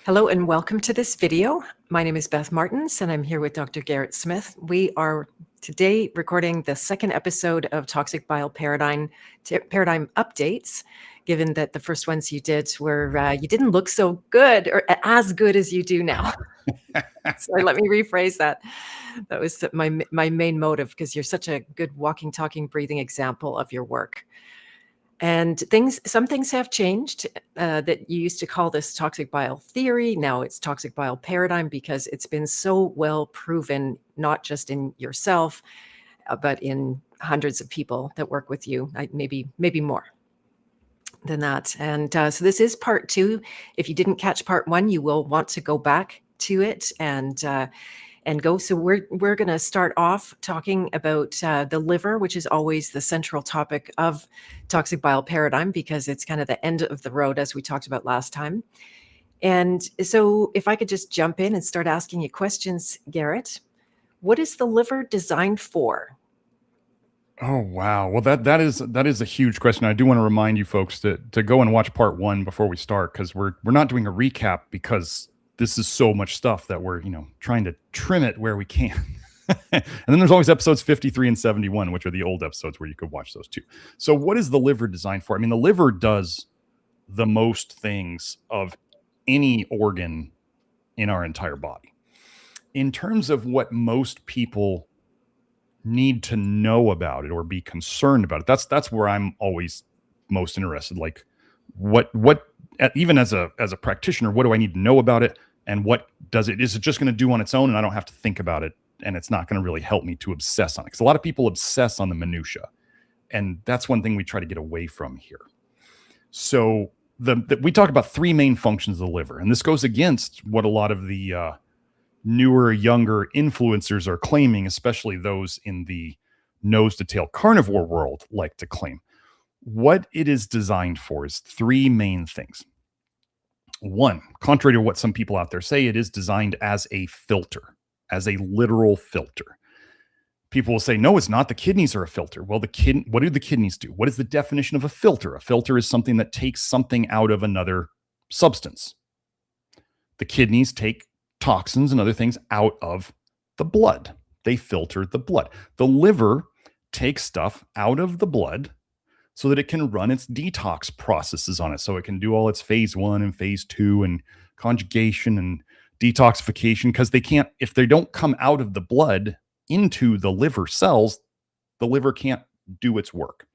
Hello and welcome to this video. My name is Beth Martens and I'm here with Dr. Garrett Smith. We are today recording the second episode of Toxic Bile Paradigm updates, given that the first ones you did were, you didn't look so good or as good as you do now. Sorry, let me rephrase that. That was my main motive because you're such a good walking, talking, breathing example of your work. And some things have changed that you used to call this toxic bile theory. Now it's toxic bile paradigm because it's been so well proven, not just in yourself, but in hundreds of people that work with you, maybe more than that. And so this is part 2. If you didn't catch part 1, you will want to go back to it and go. So we're going to start off talking about the liver, which is always the central topic of toxic bile paradigm because it's kind of the end of the road, as we talked about last time. And so if I could just jump in and start asking you questions, Garrett, what is the liver designed for? Oh, wow. Well, that is a huge question. I do want to remind you folks to go and watch part 1 before we start, because we're not doing a recap because this is so much stuff that we're, trying to trim it where we can. And then there's always episodes 53 and 71, which are the old episodes where you could watch those too. So what is the liver designed for? I mean, the liver does the most things of any organ in our entire body. In terms of what most people need to know about it or be concerned about it, that's where I'm always most interested. Like, what even as a practitioner, what do I need to know about it, and what is it just going to do on its own, and I don't have to think about it, and it's not going to really help me to obsess on it, because a lot of people obsess on the minutia, and that's one thing we try to get away from here. So we talk about 3 main functions of the liver, and this goes against what a lot of the newer, younger influencers are claiming, especially those in the nose to tail carnivore world like to claim. What it is designed for is 3 main things. 1, contrary to what some people out there say, it is designed as a filter, as a literal filter. People will say, no, it's not. The kidneys are a filter. Well, what do the kidneys do? What is the definition of a filter? A filter is something that takes something out of another substance. The kidneys take toxins and other things out of the blood. They filter the blood. The liver takes stuff out of the blood so that it can run its detox processes on it. So it can do all its phase 1 and phase 2 and conjugation and detoxification, because if they don't come out of the blood into the liver cells, the liver can't do its work.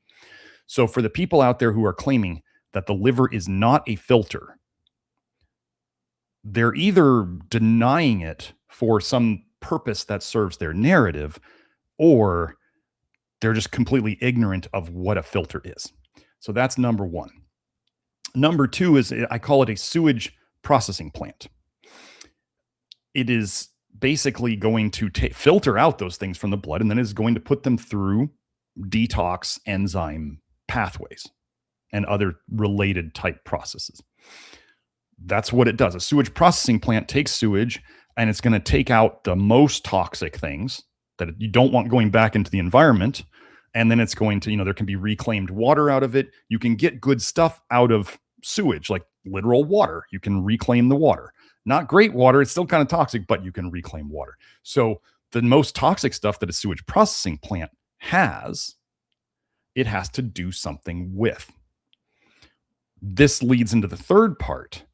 So for the people out there who are claiming that the liver is not a filter, they're either denying it for some purpose that serves their narrative, or they're just completely ignorant of what a filter is. So that's number 1. Number 2 is, I call it a sewage processing plant. It is basically going to filter out those things from the blood, and then is going to put them through detox enzyme pathways and other related type processes. That's what it does. A sewage processing plant takes sewage, and it's going to take out the most toxic things that you don't want going back into the environment. And then it's going to, there can be reclaimed water out of it. You can get good stuff out of sewage, like literal water. You can reclaim the water. Not great water. It's still kind of toxic, but you can reclaim water. So the most toxic stuff that a sewage processing plant has, it has to do something with. This leads into the third part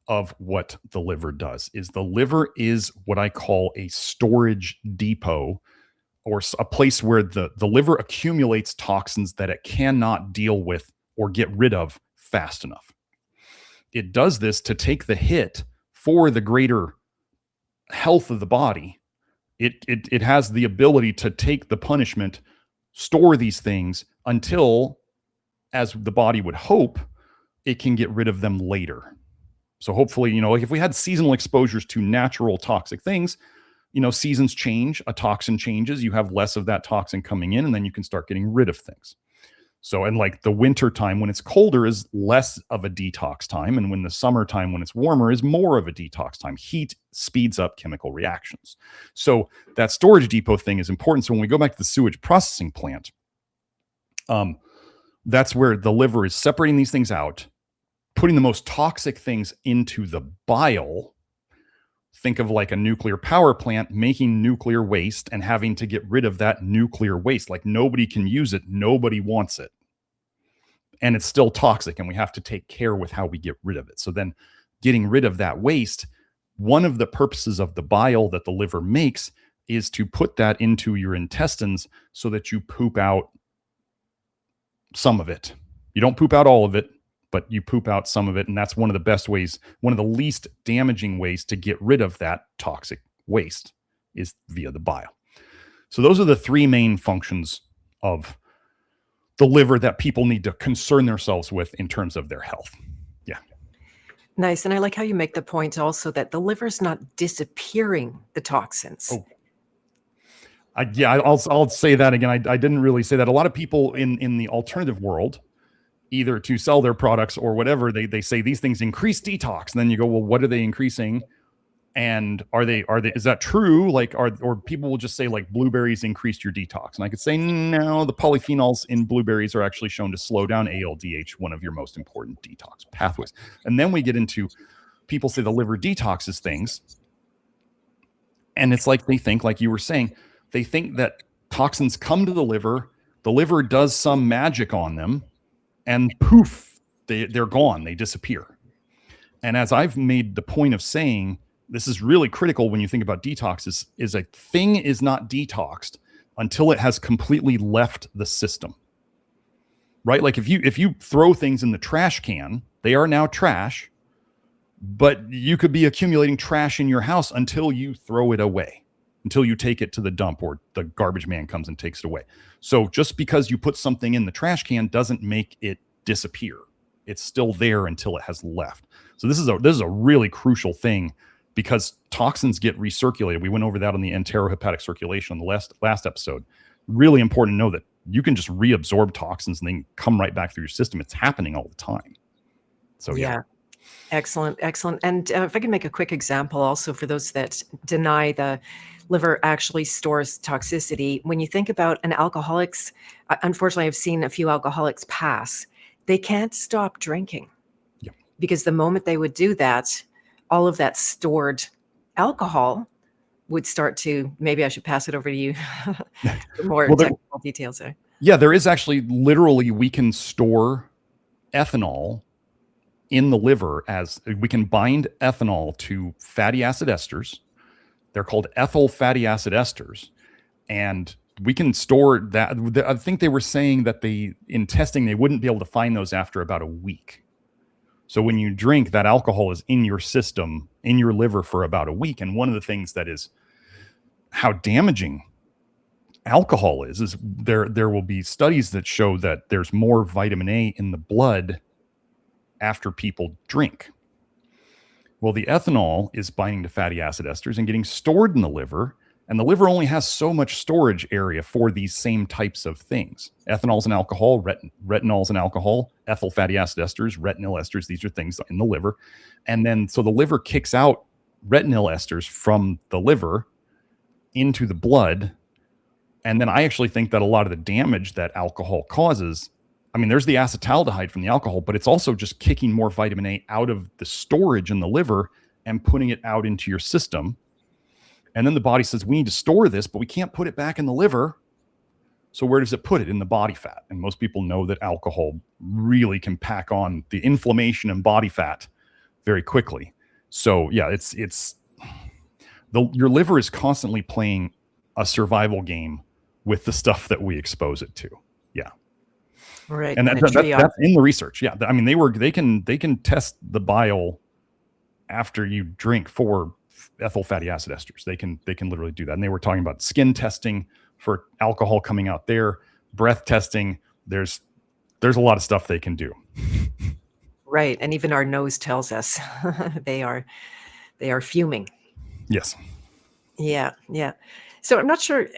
of what the liver does. Is the liver is what I call a storage depot, or a place where the liver accumulates toxins that it cannot deal with or get rid of fast enough. It does this to take the hit for the greater health of the body. It has the ability to take the punishment, store these things until, as the body would hope, it can get rid of them later. So hopefully, like if we had seasonal exposures to natural toxic things, seasons change, a toxin changes, you have less of that toxin coming in, and then you can start getting rid of things. So, and like the winter time when it's colder is less of a detox time, and when the summertime when it's warmer is more of a detox time. Heat speeds up chemical reactions. So that storage depot thing is important. So when we go back to the sewage processing plant, that's where the liver is separating these things out, putting the most toxic things into the bile. Think of like a nuclear power plant making nuclear waste and having to get rid of that nuclear waste. Like nobody can use it. Nobody wants it. And it's still toxic, and we have to take care with how we get rid of it. So then getting rid of that waste, one of the purposes of the bile that the liver makes is to put that into your intestines so that you poop out some of it. You don't poop out all of it, but you poop out some of it. And that's one of the best ways, one of the least damaging ways to get rid of that toxic waste is via the bile. So those are the three main functions of the liver that people need to concern themselves with in terms of their health. Yeah. Nice. And I like how you make the point also that the liver's not disappearing the toxins. Oh. I'll say that again. I didn't really say that. A lot of people in the alternative world, either to sell their products or whatever, they say these things increase detox. And then you go, well, what are they increasing? And is that true? Like, or people will just say like blueberries increased your detox. And I could say, no, the polyphenols in blueberries are actually shown to slow down ALDH, one of your most important detox pathways. And then we get into, people say the liver detoxes things. And it's like, they think, like you were saying, they think that toxins come to the liver does some magic on them, and poof, they're gone, they disappear. And as I've made the point of saying, this is really critical when you think about detox, is a thing is not detoxed until it has completely left the system, right? Like if you throw things in the trash can, they are now trash, but you could be accumulating trash in your house until you throw it away, until you take it to the dump or the garbage man comes and takes it away. So just because you put something in the trash can doesn't make it disappear. It's still there until it has left. So this is a really crucial thing, because toxins get recirculated. We went over that on the enterohepatic circulation on the last episode. Really important to know that you can just reabsorb toxins and then come right back through your system. It's happening all the time. So yeah. Excellent. And if I can make a quick example also for those that deny the liver actually stores toxicity. When you think about an alcoholics, unfortunately, I've seen a few alcoholics pass. They can't stop drinking because the moment they would do that, all of that stored alcohol would start to, maybe I should pass it over to you for more technical details there. Yeah, there is actually literally, we can store ethanol in the liver, as we can bind ethanol to fatty acid esters. They're called ethyl fatty acid esters. And we can store that. I think they were saying that in testing, they wouldn't be able to find those after about a week. So when you drink, that alcohol is in your system, in your liver for about a week. And one of the things that is how damaging alcohol is there will be studies that show that there's more vitamin A in the blood after people drink. Well, the ethanol is binding to fatty acid esters and getting stored in the liver. And the liver only has so much storage area for these same types of things. Ethanol's an alcohol, retinol's an alcohol, ethyl fatty acid esters, retinol esters. These are things in the liver. And then, so the liver kicks out retinol esters from the liver into the blood. And then I actually think that a lot of the damage that alcohol causes, I mean, there's the acetaldehyde from the alcohol, but it's also just kicking more vitamin A out of the storage in the liver and putting it out into your system. And then the body says, we need to store this, but we can't put it back in the liver. So where does it put it? In the body fat. And most people know that alcohol really can pack on the inflammation and body fat very quickly. So yeah, your liver is constantly playing a survival game with the stuff that we expose it to. Yeah. Right. And that's in the research. Yeah. I mean, they can test the bile after you drink for ethyl fatty acid esters. They can literally do that. And they were talking about skin testing for alcohol coming out there, breath testing. There's a lot of stuff they can do. Right. And even our nose tells us they are fuming. Yes. Yeah. So I'm not sure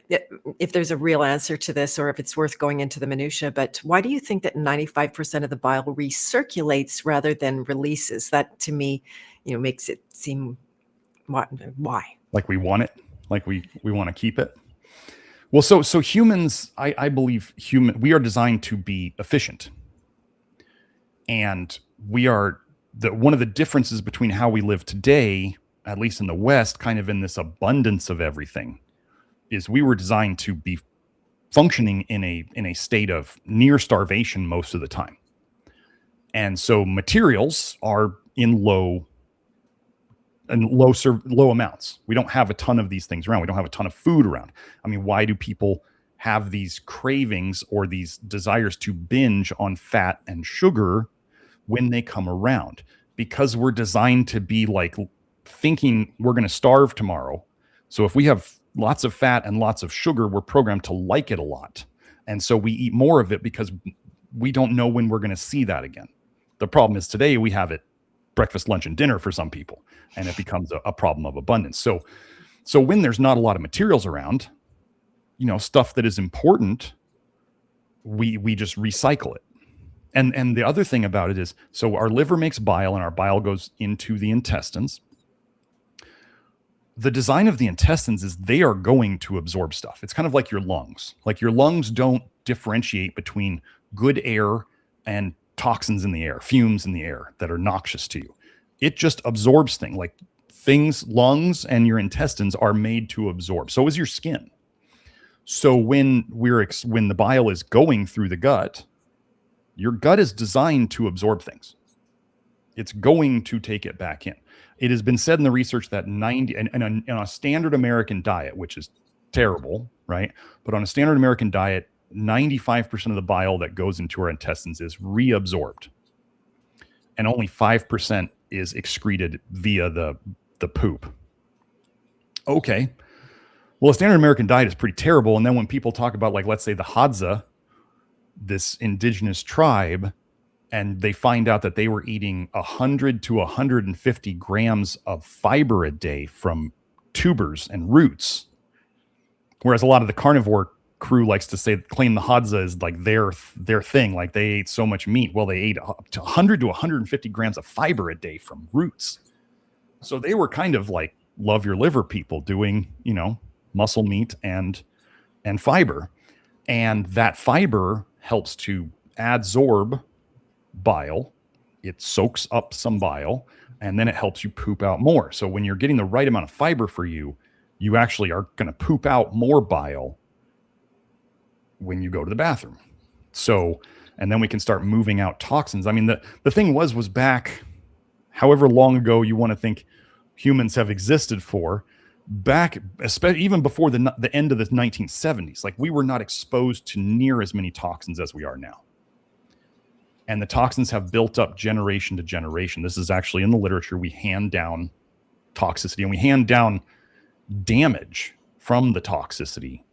if there's a real answer to this or if it's worth going into the minutia, but why do you think that 95% of the bile recirculates rather than releases? That to me, makes it seem why? Like we want it, like we want to keep it. Well, so humans, I believe we are designed to be efficient, and we are one of the differences between how we live today, at least in the West, kind of in this abundance of everything, is we were designed to be functioning in a state of near starvation most of the time. And so materials are in low amounts. We don't have a ton of these things around. We don't have a ton of food around. I mean, why do people have these cravings or these desires to binge on fat and sugar when they come around? Because we're designed to be like thinking we're going to starve tomorrow. So if we have lots of fat and lots of sugar, we're programmed to like it a lot. And so we eat more of it because we don't know when we're going to see that again. The problem is today we have it breakfast, lunch, and dinner for some people, and it becomes a problem of abundance. So when there's not a lot of materials around, stuff that is important, we just recycle it. And the other thing about it is, so our liver makes bile, and our bile goes into the intestines. The design of the intestines is they are going to absorb stuff. It's kind of like your lungs. Like your lungs don't differentiate between good air and toxins in the air, fumes in the air that are noxious to you. It just absorbs things. Like lungs and your intestines are made to absorb. So is your skin. So when the bile is going through the gut, your gut is designed to absorb things. It's going to take it back in. It has been said in the research that in a standard American diet, which is terrible, right? But on a standard American diet, 95% of the bile that goes into our intestines is reabsorbed. And only 5% is excreted via the poop. Okay. Well, a standard American diet is pretty terrible. And then when people talk about, like, let's say the Hadza, this indigenous tribe, and they find out that they were eating 100 to 150 grams of fiber a day from tubers and roots. Whereas a lot of the carnivore crew likes to claim the Hadza is like their thing. Like they ate so much meat. Well, they ate up to 100 to 150 grams of fiber a day from roots. So they were kind of like love your liver people doing, muscle meat and fiber. And that fiber helps to adsorb bile. It soaks up some bile, and then it helps you poop out more. So when you're getting the right amount of fiber for you, you actually are going to poop out more bile when you go to the bathroom. So, and then we can start moving out toxins. I mean, the thing was back however long ago you want to think humans have existed for, back, especially even before the end of the 1970s, like we were not exposed to near as many toxins as we are now. And the toxins have built up generation to generation. This is actually in the literature. We hand down toxicity and we hand down damage from the toxicity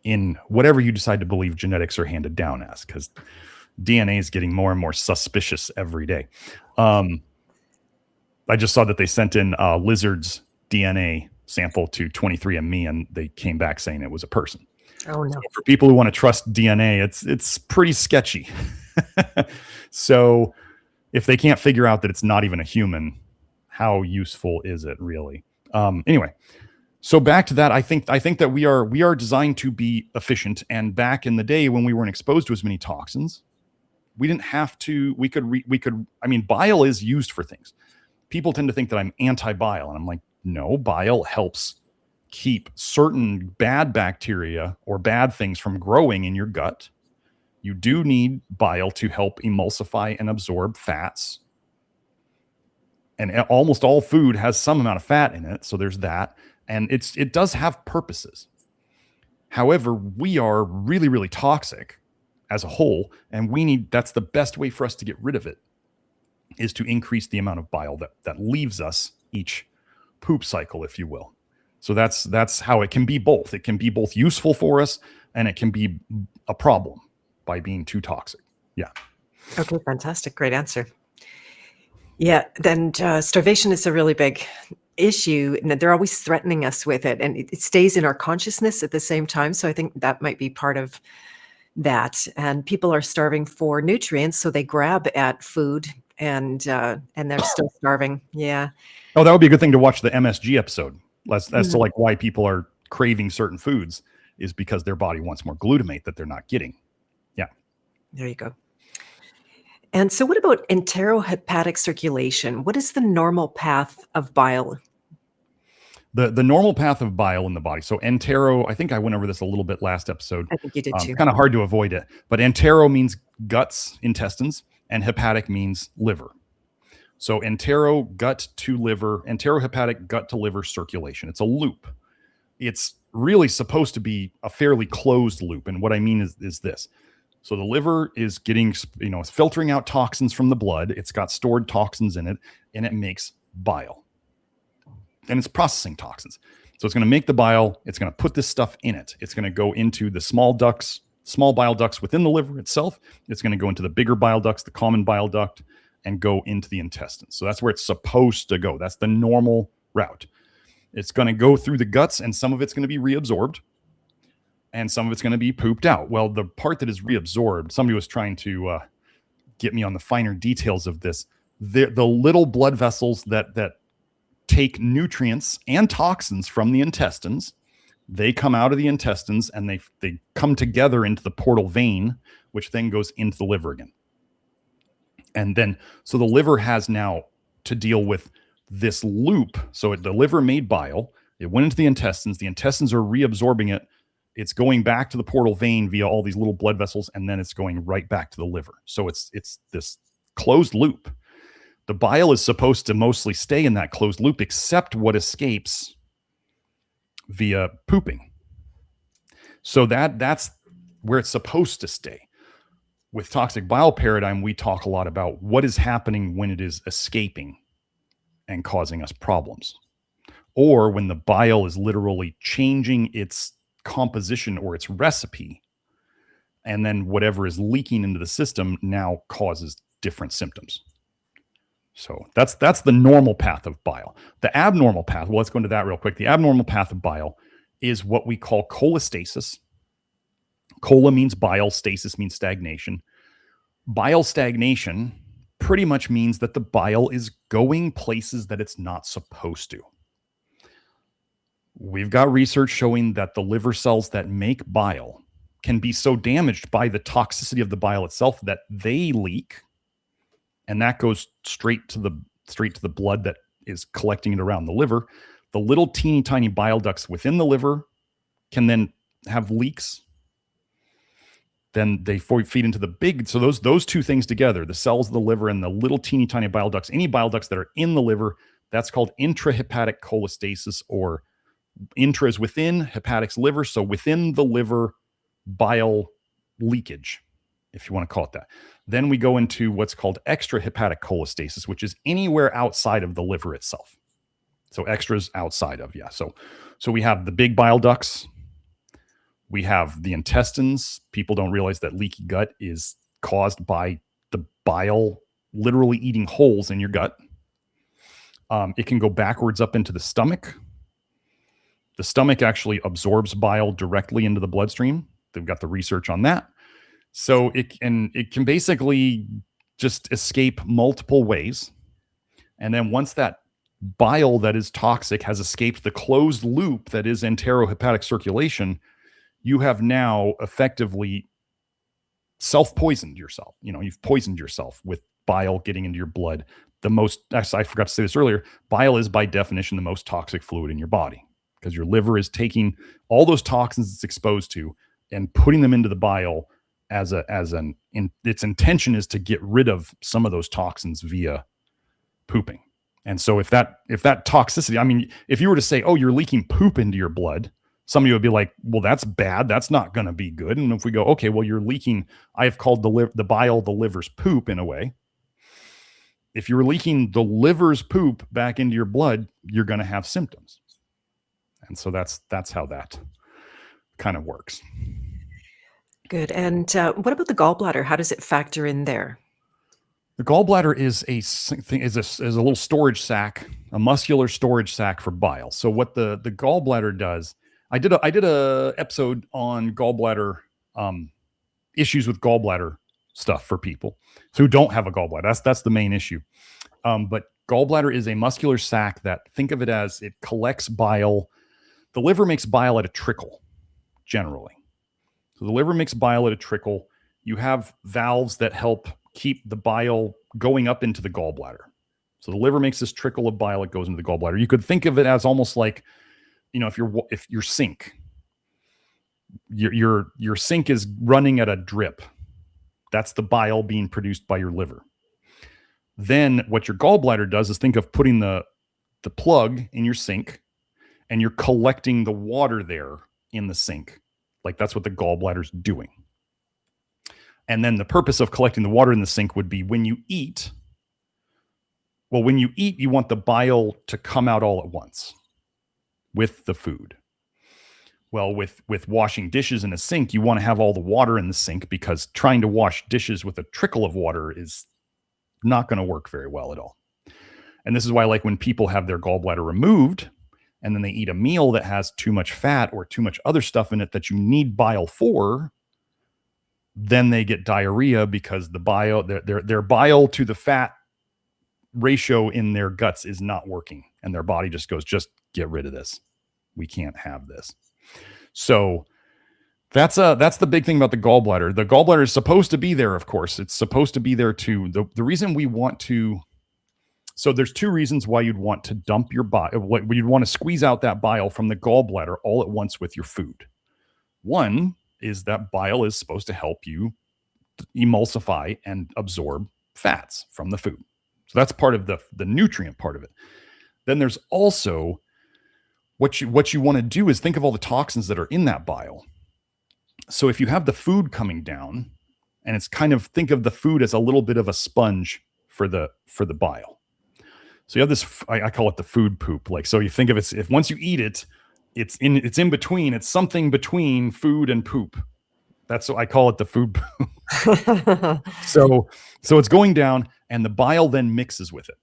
in whatever you decide to believe genetics are handed down as, because DNA is getting more and more suspicious every day. I just saw that they sent in lizards' DNA sample to 23andMe, and they came back saying it was a person. Oh no! So for people who want to trust DNA, it's pretty sketchy. So if they can't figure out that it's not even a human, how useful is it really? Anyway, so back to that, I think that we are designed to be efficient. And back in the day when we weren't exposed to as many toxins, we didn't have to. We could. I mean, bile is used for things. People tend to think that I'm anti-bile, and I'm like, no, bile helps keep certain bad bacteria or bad things from growing in your gut. You do need bile to help emulsify and absorb fats. And almost all food has some amount of fat in it. So there's that. And it does have purposes. However, we are really, really toxic as a whole. And that's the best way for us to get rid of it, is to increase the amount of bile that leaves us each poop cycle, if you will. So that's how it can be both. It can be both useful for us, and it can be a problem by being too toxic. Yeah. Okay, fantastic. Great answer. Yeah, then starvation is a really big issue, and they're always threatening us with it, and it stays in our consciousness at the same time. So I think that might be part of that. And people are starving for nutrients, so they grab at food, and they're still starving. Yeah. Oh, that would be a good thing to watch the MSG episode. As to like why people are craving certain foods is because their body wants more glutamate that they're not getting. Yeah. There you go. And so, what about enterohepatic circulation? What is the normal path of bile? The normal path of bile in the body. So entero, I think I went over this a little bit last episode. I think you did too. Kind of hard to avoid it, but entero means guts, intestines, and hepatic means liver. So entero, gut to liver, enterohepatic, gut to liver circulation. It's a loop. It's really supposed to be a fairly closed loop. And what I mean is this. So the liver is getting, it's filtering out toxins from the blood. It's got stored toxins in it, and it makes bile. And it's processing toxins. So it's going to make the bile. It's going to put this stuff in it. It's going to go into the small bile ducts within the liver itself. It's going to go into the bigger bile ducts, the common bile duct, and go into the intestines. So that's where it's supposed to go. That's the normal route. It's going to go through the guts, and some of it's going to be reabsorbed, and some of it's going to be pooped out. Well, the part that is reabsorbed, somebody was trying to get me on the finer details of this. The little blood vessels that take nutrients and toxins from the intestines, they come out of the intestines and they come together into the portal vein, which then goes into the liver again. And then, so the liver has now to deal with this loop. So the liver made bile, it went into the intestines are reabsorbing it. It's going back to the portal vein via all these little blood vessels, and then it's going right back to the liver. So it's this closed loop. The bile is supposed to mostly stay in that closed loop, except what escapes via pooping. So that's where it's supposed to stay. With Toxic Bile Paradigm, we talk a lot about what is happening when it is escaping and causing us problems, or when the bile is literally changing its composition or its recipe, and then whatever is leaking into the system now causes different symptoms. So that's the normal path of bile. The abnormal path, well, let's go into that real quick. The abnormal path of bile is what we call cholestasis. Cola means bile, stasis means stagnation. Bile stagnation pretty much means that the bile is going places that it's not supposed to. We've got research showing that the liver cells that make bile can be so damaged by the toxicity of the bile itself that they leak, and that goes straight to the blood that is collecting it around the liver. The little teeny tiny bile ducts within the liver can then have leaks. Then they feed into the big. So those two things together, the cells of the liver and the little teeny tiny bile ducts, any bile ducts that are in the liver, that's called intrahepatic cholestasis, or intra is within, hepatic's liver. So within the liver, bile leakage, if you want to call it that. Then we go into what's called extrahepatic cholestasis, which is anywhere outside of the liver itself. So extras outside of, yeah. So we have the big bile ducts. We have the intestines. People don't realize that leaky gut is caused by the bile literally eating holes in your gut. It can go backwards up into the stomach. The stomach actually absorbs bile directly into the bloodstream. They've got the research on that. So it can basically just escape multiple ways. And then once that bile that is toxic has escaped the closed loop that is enterohepatic circulation, you have now effectively self-poisoned yourself. You've poisoned yourself with bile getting into your blood. I forgot to say this earlier, bile is by definition the most toxic fluid in your body, because your liver is taking all those toxins it's exposed to and putting them into the bile its intention is to get rid of some of those toxins via pooping. And so if that toxicity, if you were to say, oh, you're leaking poop into your blood, somebody would be like, well, that's bad. That's not going to be good. And if we go, okay, well, you're leaking, I have called the bile the liver's poop in a way. If you're leaking the liver's poop back into your blood, you're going to have symptoms. And so that's how that kind of works. Good. And what about the gallbladder? How does it factor in there? The gallbladder is a little storage sac, a muscular storage sac for bile. So what the gallbladder does, I did a episode on gallbladder issues with gallbladder stuff for people who don't have a gallbladder. That's the main issue. But gallbladder is a muscular sac that, think of it as, it collects bile. The liver makes bile at a trickle, generally. So the liver makes bile at a trickle. You have valves that help keep the bile going up into the gallbladder. So the liver makes this trickle of bile that goes into the gallbladder. You could think of it as almost like, if your sink, your sink is running at a drip. That's the bile being produced by your liver. Then what your gallbladder does is think of putting the plug in your sink, and you're collecting the water there in the sink. Like that's what the gallbladder's doing. And then the purpose of collecting the water in the sink would be when you eat. Well, when you eat, you want the bile to come out all at once with the food. Well, with washing dishes in a sink, you want to have all the water in the sink, because trying to wash dishes with a trickle of water is not going to work very well at all. And this is why, like, when people have their gallbladder removed and then they eat a meal that has too much fat or too much other stuff in it that you need bile for, then they get diarrhea, because the bile, their bile to the fat ratio in their guts is not working, and their body just goes, just get rid of this. We can't have this. So that's the big thing about the gallbladder. The gallbladder is supposed to be there, of course. It's supposed to be there too. The reason we want to, so there's two reasons why you'd want to dump your bile. You'd want to squeeze out that bile from the gallbladder all at once with your food. One is that bile is supposed to help you emulsify and absorb fats from the food. So that's part of the nutrient part of it. Then there's also what you want to do is think of all the toxins that are in that bile. So if you have the food coming down, and it's kind of, think of the food as a little bit of a sponge for the bile. So you have this, I call it the food poop. Like, so you think of it, if once you eat it, it's in between, it's something between food and poop. That's what I call it, the food poop. So it's going down, and the bile then mixes with it.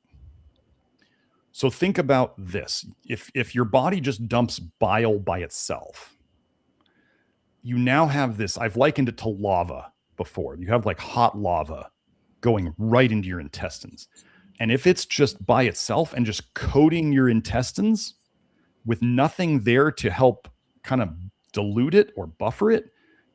So think about this. If your body just dumps bile by itself, you now have this, I've likened it to lava before. You have like hot lava going right into your intestines. And if it's just by itself and just coating your intestines with nothing there to help kind of dilute it or buffer it,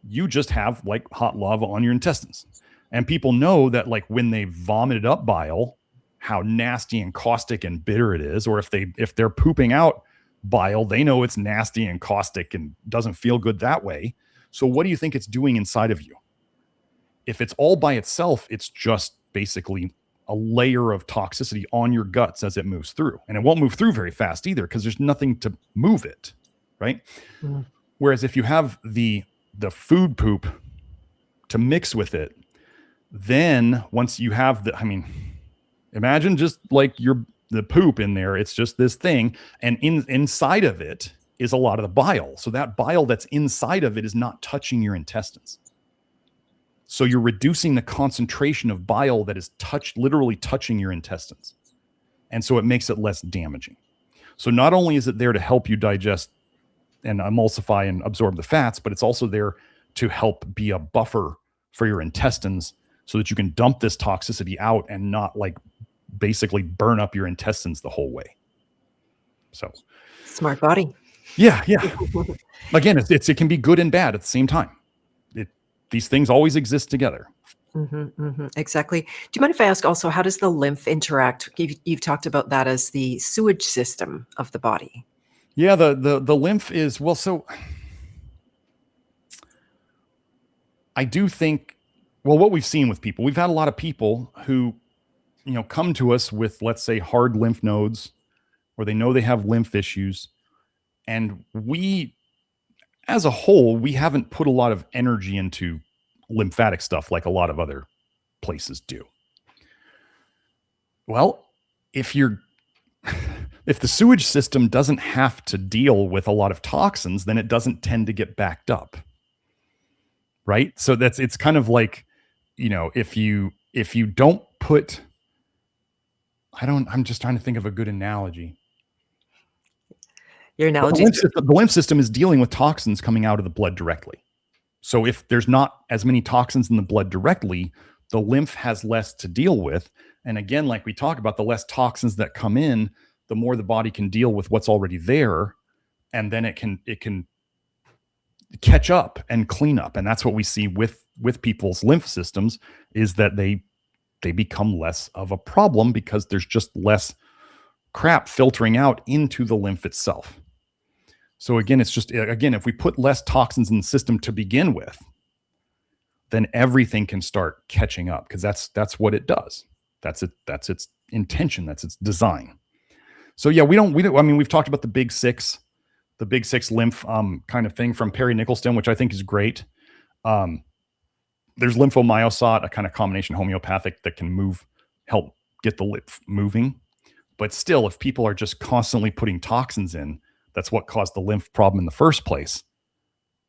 you just have like hot lava on your intestines. And people know that, like, when they vomited up bile, how nasty and caustic and bitter it is. Or if they're pooping out bile, they know it's nasty and caustic and doesn't feel good that way. So what do you think it's doing inside of you? If it's all by itself, it's just basically a layer of toxicity on your guts as it moves through. And it won't move through very fast either, because there's nothing to move it, right? Mm. Whereas if you have the food poop to mix with it, then once you have imagine just like the poop in there, it's just this thing, and inside of it is a lot of the bile. So that bile that's inside of it is not touching your intestines. So you're reducing the concentration of bile that is literally touching your intestines. And so it makes it less damaging. So not only is it there to help you digest and emulsify and absorb the fats, but it's also there to help be a buffer for your intestines, so that you can dump this toxicity out and not like basically burn up your intestines the whole way. So smart body. Yeah. Again, it can be good and bad at the same time. These things always exist together. Exactly. Do you mind if I ask also, how does the lymph interact? You've talked about that as the sewage system of the body. Yeah, the lymph is, well, so I do think, well, what we've seen with people, we've had a lot of people who, come to us with, let's say, hard lymph nodes, or they know they have lymph issues. And we, as a whole, we haven't put a lot of energy into lymphatic stuff like a lot of other places do. Well, if the sewage system doesn't have to deal with a lot of toxins, then it doesn't tend to get backed up. Right? So it's kind of like, if you don't put, I'm just trying to think of a good analogy. Your analogy. The lymph system is dealing with toxins coming out of the blood directly. So if there's not as many toxins in the blood directly, the lymph has less to deal with. And again, like we talk about, the less toxins that come in, the more the body can deal with what's already there. And then it can catch up and clean up. And that's what we see with people's lymph systems, is that they they become less of a problem because there's just less crap filtering out into the lymph itself. So again, it's just, again, if we put less toxins in the system to begin with, then everything can start catching up, because that's what it does. That's its intention. That's its design. So yeah, we don't, I mean, we've talked about the big six lymph kind of thing from Perry Nicholson, which I think is great. There's lymphomyosat, a kind of combination homeopathic that can help get the lymph moving. But still, if people are just constantly putting toxins in, that's what caused the lymph problem in the first place.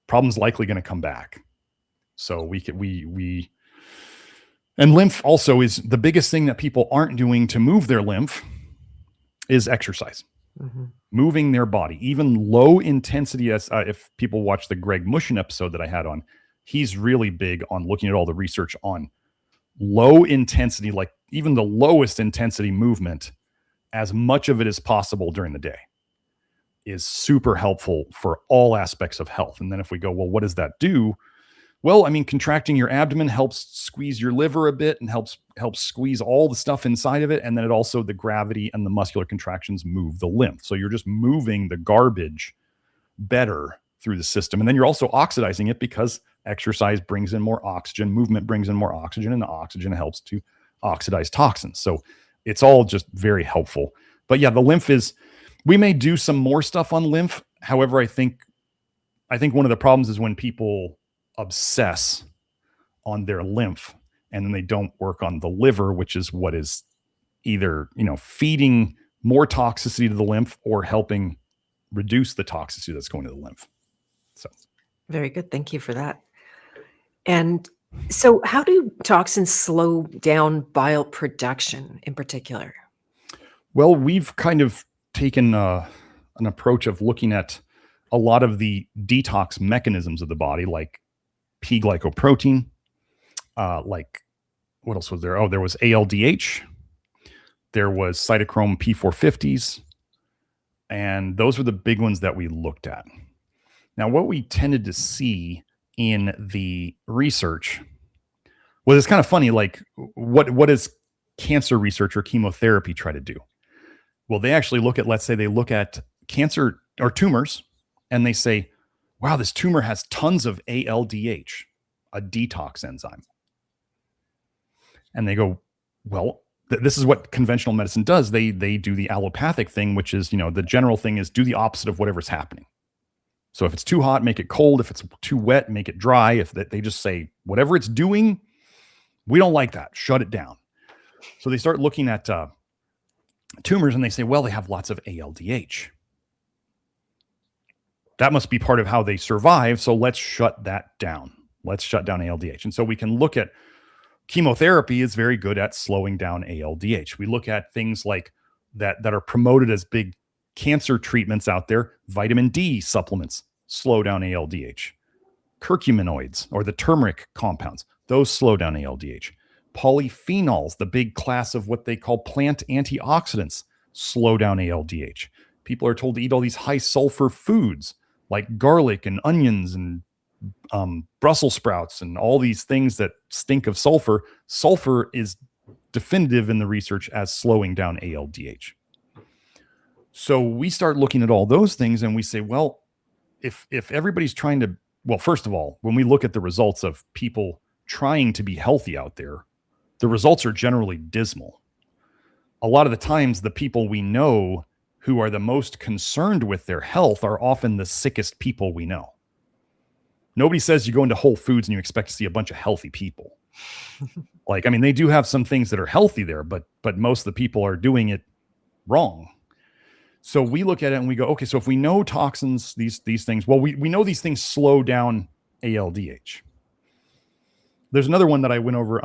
Problem's likely going to come back. So and lymph also is the biggest thing that people aren't doing to move their lymph is exercise. Mm-hmm. Moving their body, even low intensity. As if people watch the Greg Mushin episode that I had on, he's really big on looking at all the research on low intensity, like even the lowest intensity movement, as much of it as possible during the day, is super helpful for all aspects of health. And then if we go, well, what does that do? Well, I mean, contracting your abdomen helps squeeze your liver a bit and helps squeeze all the stuff inside of it. And then it also, the gravity and the muscular contractions move the lymph. So you're just moving the garbage better through the system. And then you're also oxidizing it, because exercise brings in more oxygen, movement brings in more oxygen, and the oxygen helps to oxidize toxins. So it's all just very helpful. But yeah, the lymph we may do some more stuff on lymph. However, I think one of the problems is when people obsess on their lymph and then they don't work on the liver, which is what is either, feeding more toxicity to the lymph or helping reduce the toxicity that's going to the lymph. So very good. Thank you for that. And so how do toxins slow down bile production in particular? Well, we've kind of taken an approach of looking at a lot of the detox mechanisms of the body, like P-glycoprotein, like what else was there? Oh, there was ALDH, there was cytochrome P450s, and those were the big ones that we looked at. Now, what we tended to see in the research was, it's kind of funny, like what does cancer research or chemotherapy try to do? Well, they actually look at, let's say they look at cancer or tumors, and they say, wow, this tumor has tons of ALDH, a detox enzyme. And they go, well, this is what conventional medicine does. They do the allopathic thing, which is, the general thing is do the opposite of whatever's happening. So if it's too hot, make it cold. If it's too wet, make it dry. If they just say whatever it's doing, we don't like that, shut it down. So they start looking at tumors, and they say, well, they have lots of ALDH. That must be part of how they survive. So let's shut that down. Let's shut down ALDH. And so we can look at chemotherapy is very good at slowing down ALDH. We look at things like that are promoted as big cancer treatments out there. Vitamin D supplements slow down ALDH. Curcuminoids, or the turmeric compounds, those slow down ALDH. Polyphenols, the big class of what they call plant antioxidants, slow down ALDH. People are told to eat all these high sulfur foods like garlic and onions and Brussels sprouts and all these things that stink of sulfur. Sulfur is definitive in the research as slowing down ALDH. So we start looking at all those things, and we say, well, if everybody's trying to, well, first of all, when we look at the results of people trying to be healthy out there, the results are generally dismal. A lot of the times, the people we know who are the most concerned with their health are often the sickest people we know. Nobody says you go into Whole Foods and you expect to see a bunch of healthy people. Like, I mean, they do have some things that are healthy there, but most of the people are doing it wrong. So we look at it and we go, okay, so if we know toxins, these things, well, we know these things slow down ALDH. There's another one that I went over.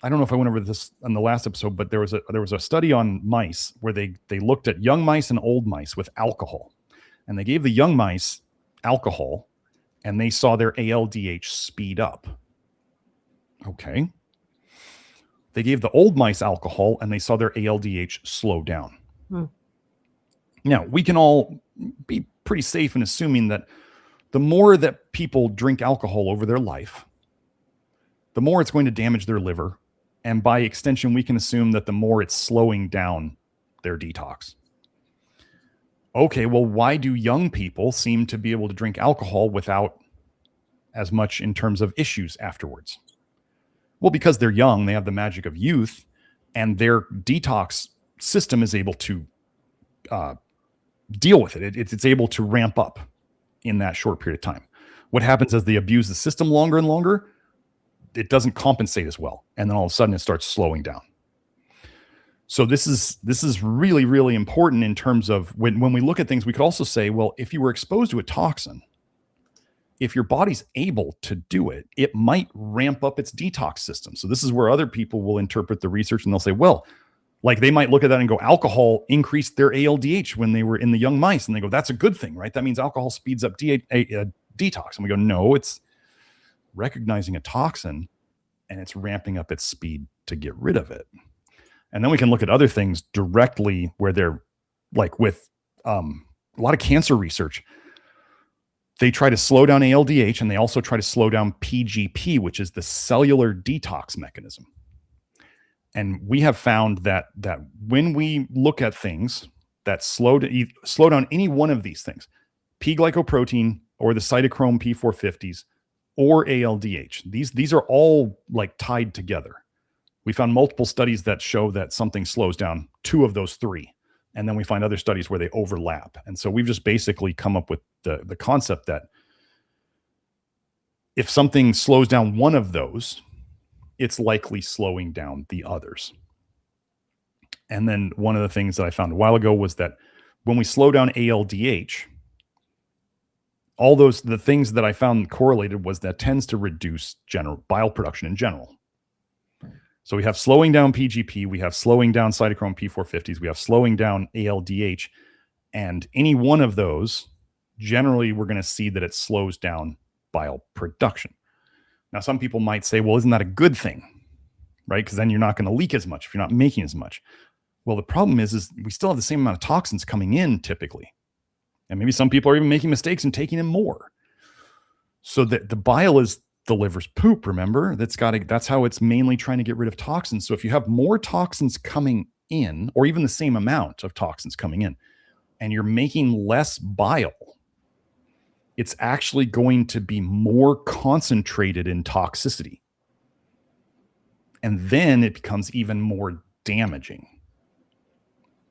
I don't know if I went over this on the last episode, but there was a study on mice where they looked at young mice and old mice with alcohol, and they gave the young mice alcohol, and they saw their ALDH speed up. Okay. They gave the old mice alcohol, and they saw their ALDH slow down. Now, we can all be pretty safe in assuming that the more that people drink alcohol over their life, the more it's going to damage their liver, And by extension, we can assume that the more it's slowing down their detox. Okay, well, why do young people seem to be able to drink alcohol without as much in terms of issues afterwards? Well, because they're young, they have the magic of youth, and their detox system is able to deal with it. It's able to ramp up in that short period of time. What happens as they abuse the system longer and longer, it doesn't compensate as well. And then all of a sudden it starts slowing down. So this is really, really important in terms of when we look at things. We could also say, well, if you were exposed to a toxin, if your body's able to do it, it might ramp up its detox system. So this is where other people will interpret the research and they'll say, well, like they might look at that and go, alcohol increased their ALDH when they were in the young mice. And they go, that's a good thing, right? That means alcohol speeds up detox. And we go, no, it's recognizing a toxin and it's ramping up its speed to get rid of it. And then we can look at other things directly where they're like with a lot of cancer research. They try to slow down ALDH and they also try to slow down PGP, which is the cellular detox mechanism. And we have found that when we look at things that slow down any one of these things, P-glycoprotein or the cytochrome P450s or ALDH, these are all like tied together. We found multiple studies that show that something slows down two of those three. And then we find other studies where they overlap. And so we've just basically come up with the concept that if something slows down one of those, it's likely slowing down the others. And then one of the things that I found a while ago was that when we slow down ALDH, the things that I found correlated was that tends to reduce general bile production in general. So we have slowing down PGP, we have slowing down cytochrome P450s, we have slowing down ALDH, and any one of those, generally we're going to see that it slows down bile production. Now, some people might say, well, isn't that a good thing, right? Because then you're not going to leak as much if you're not making as much. Well, the problem is we still have the same amount of toxins coming in typically. And maybe some people are even making mistakes and taking in more. So that the bile is the liver's poop, remember? That's how it's mainly trying to get rid of toxins. So if you have more toxins coming in, or even the same amount of toxins coming in, and you're making less bile, it's actually going to be more concentrated in toxicity. And then it becomes even more damaging.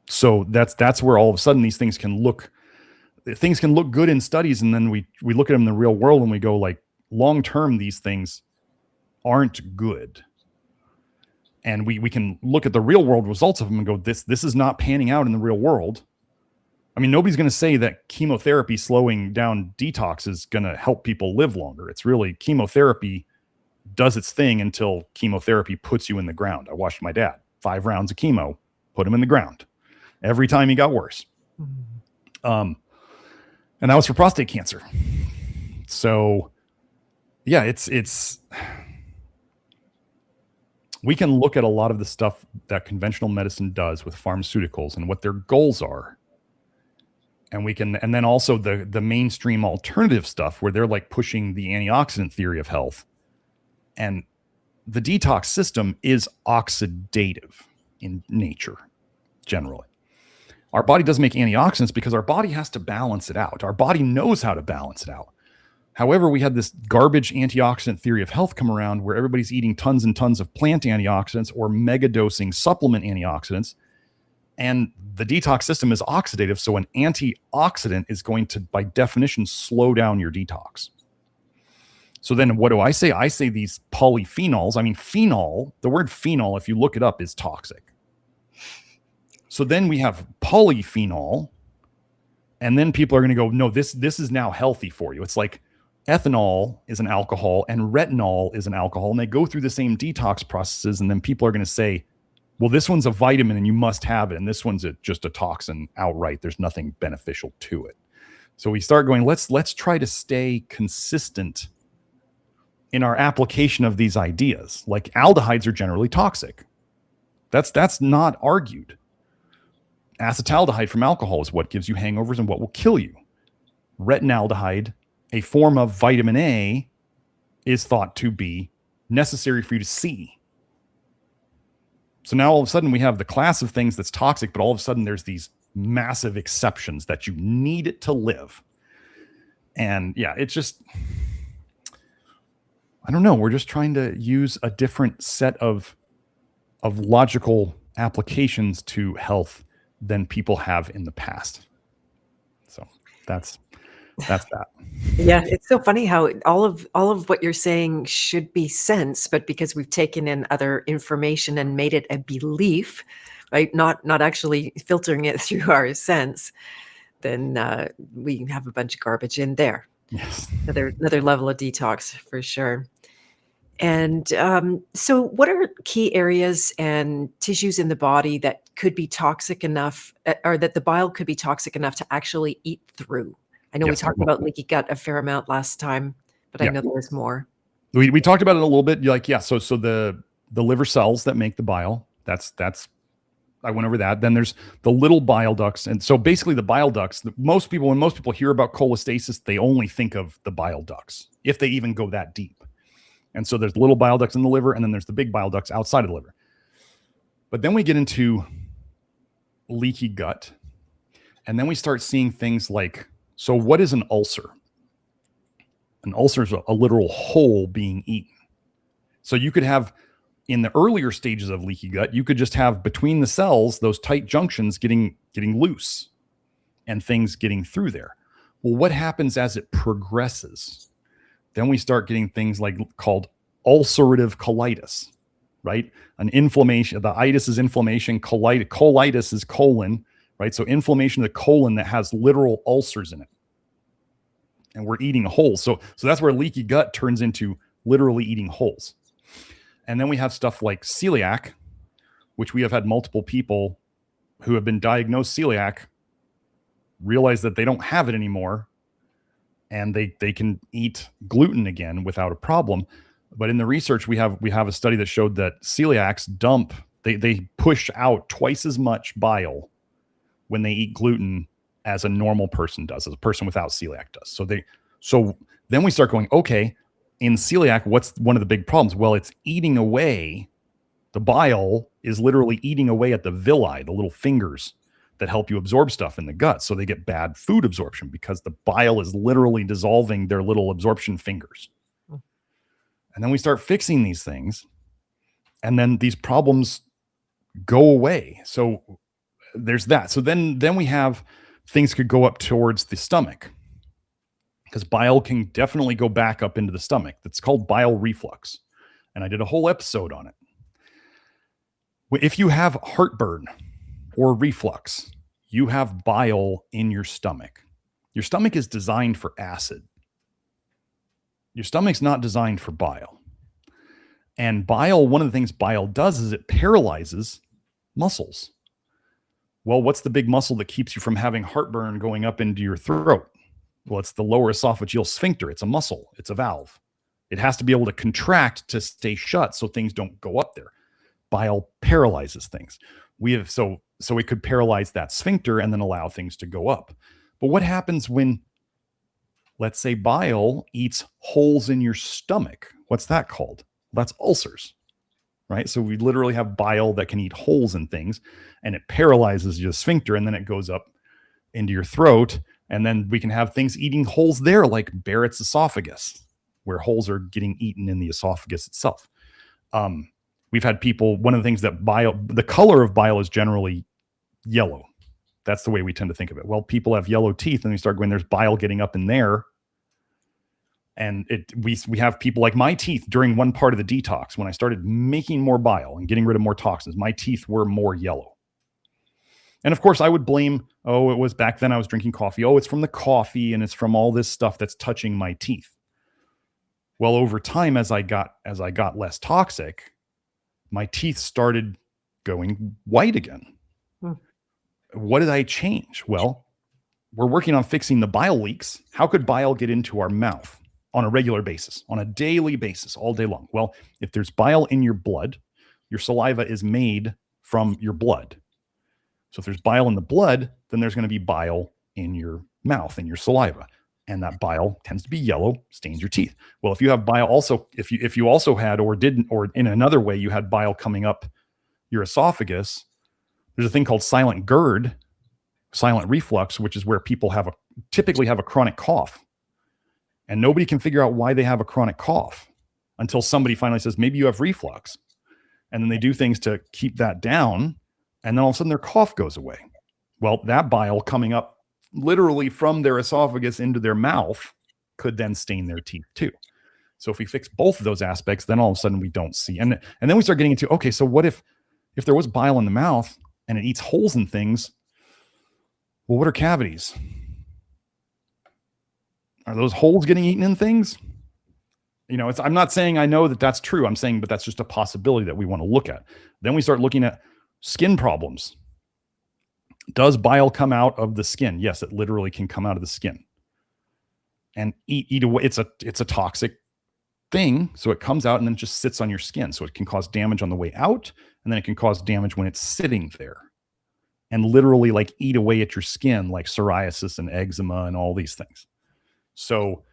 So that's where all of a sudden these things can look good in studies. And then we look at them in the real world and we go like, long-term, these things aren't good. And we can look at the real world results of them and go, this is not panning out in the real world. I mean, nobody's going to say that chemotherapy slowing down detox is going to help people live longer. It's really chemotherapy does its thing until chemotherapy puts you in the ground. I watched my dad, 5 rounds of chemo, put him in the ground. Every time he got worse. And that was for prostate cancer. So yeah, it's we can look at a lot of the stuff that conventional medicine does with pharmaceuticals and what their goals are. And then also the mainstream alternative stuff where they're like pushing the antioxidant theory of health. And the detox system is oxidative in nature, generally. Our body doesn't make antioxidants because our body has to balance it out. Our body knows how to balance it out. However, we had this garbage antioxidant theory of health come around where everybody's eating tons and tons of plant antioxidants or mega dosing supplement antioxidants. And the detox system is oxidative. So an antioxidant is going to, by definition, slow down your detox. So then what do I say? I say these polyphenols. I mean, phenol, the word phenol, if you look it up, is toxic. So then we have polyphenol. And then people are going to go, no, this is now healthy for you. It's like ethanol is an alcohol and retinol is an alcohol. And they go through the same detox processes. And then people are going to say, well, this one's a vitamin and you must have it. And this one's just a toxin outright. There's nothing beneficial to it. So we start going, let's try to stay consistent in our application of these ideas. Like aldehydes are generally toxic. That's not argued. Acetaldehyde from alcohol is what gives you hangovers and what will kill you. Retinaldehyde, a form of vitamin A, is thought to be necessary for you to see. So now all of a sudden we have the class of things that's toxic, but all of a sudden there's these massive exceptions that you need it to live. And yeah, it's just, I don't know. We're just trying to use a different set of logical applications to health than people have in the past. So that's that. Yeah, it's so funny how all of what you're saying should be sense, but because we've taken in other information and made it a belief, right? Not actually filtering it through our sense, then we have a bunch of garbage in there. Yes. Another level of detox for sure. And so, what are key areas and tissues in the body that could be toxic enough, or that the bile could be toxic enough to actually eat through? I know we Yes. talked about leaky gut a fair amount last time, but I Yeah. know there's more. We talked about it a little bit. Like, yeah, so the liver cells that make the bile, that's I went over that. Then there's the little bile ducts. And so basically the bile ducts, when most people hear about cholestasis, they only think of the bile ducts, if they even go that deep. And so there's little bile ducts in the liver, and then there's the big bile ducts outside of the liver. But then we get into leaky gut, and then we start seeing things like, so what is an ulcer? An ulcer is a literal hole being eaten. So you could have, in the earlier stages of leaky gut, you could just have between the cells, those tight junctions getting loose and things getting through there. Well, what happens as it progresses? Then we start getting things like called ulcerative colitis, right? An inflammation, the itis is inflammation, colitis is colon, right? So inflammation of the colon that has literal ulcers in it. And we're eating holes. So that's where leaky gut turns into literally eating holes. And then we have stuff like celiac, which we have had multiple people who have been diagnosed celiac realize that they don't have it anymore, and they can eat gluten again without a problem. But in the research, we have a study that showed that celiacs they push out twice as much bile when they eat gluten as a normal person does, as a person without celiac does. So then we start going, okay, in celiac, what's one of the big problems? Well, it's eating away. The bile is literally eating away at the villi, the little fingers that help you absorb stuff in the gut. So they get bad food absorption because the bile is literally dissolving their little absorption fingers. And then we start fixing these things, and then these problems go away. So there's that. So then we have things could go up towards the stomach, because bile can definitely go back up into the stomach. That's called bile reflux. And I did a whole episode on it. If you have heartburn or reflux, you have bile in your stomach. Your stomach is designed for acid. Your stomach's not designed for bile. And bile, one of the things bile does is it paralyzes muscles. Well, what's the big muscle that keeps you from having heartburn going up into your throat? Well, it's the lower esophageal sphincter. It's a muscle. It's a valve. It has to be able to contract to stay shut so things don't go up there. Bile paralyzes things. So it could paralyze that sphincter and then allow things to go up. But what happens when, let's say, bile eats holes in your stomach? What's that called? That's ulcers, right? So we literally have bile that can eat holes in things, and it paralyzes your sphincter, and then it goes up into your throat. And then we can have things eating holes there, like Barrett's esophagus, where holes are getting eaten in the esophagus itself. We've had people, one of the things that the color of bile is generally yellow. That's the way we tend to think of it. Well, people have yellow teeth, and we start going, there's bile getting up in there. And we have people like my teeth during one part of the detox, when I started making more bile and getting rid of more toxins, my teeth were more yellow. And of course I would blame, it was back then I was drinking coffee. It's from the coffee, and it's from all this stuff that's touching my teeth. Well, over time, as I got less toxic, my teeth started going white again. What did I change? Well, we're working on fixing the bile leaks. How could bile get into our mouth on a regular basis, on a daily basis, all day long? Well, if there's bile in your blood, your saliva is made from your blood. So if there's bile in the blood, then there's going to be bile in your mouth, in your saliva. And that bile tends to be yellow, stains your teeth. Well, if you have bile also, if you also had, or didn't, or in another way, you had bile coming up your esophagus, there's a thing called silent GERD, silent reflux, which is where people typically have a chronic cough. And nobody can figure out why they have a chronic cough until somebody finally says, maybe you have reflux. And then they do things to keep that down. And then all of a sudden their cough goes away. Well, that bile coming up literally from their esophagus into their mouth could then stain their teeth too. So if we fix both of those aspects, then all of a sudden we don't see. And then we start getting into, okay, so what if there was bile in the mouth and it eats holes in things? Well, what are cavities? Are those holes getting eaten in things? I'm not saying I know that that's true. I'm saying, but that's just a possibility that we want to look at. Then we start looking at skin problems. Does bile come out of the skin? Yes, it literally can come out of the skin and eat away. It's a toxic thing. So it comes out and then it just sits on your skin. So it can cause damage on the way out, and then it can cause damage when it's sitting there and literally like eat away at your skin, like psoriasis and eczema and all these things. So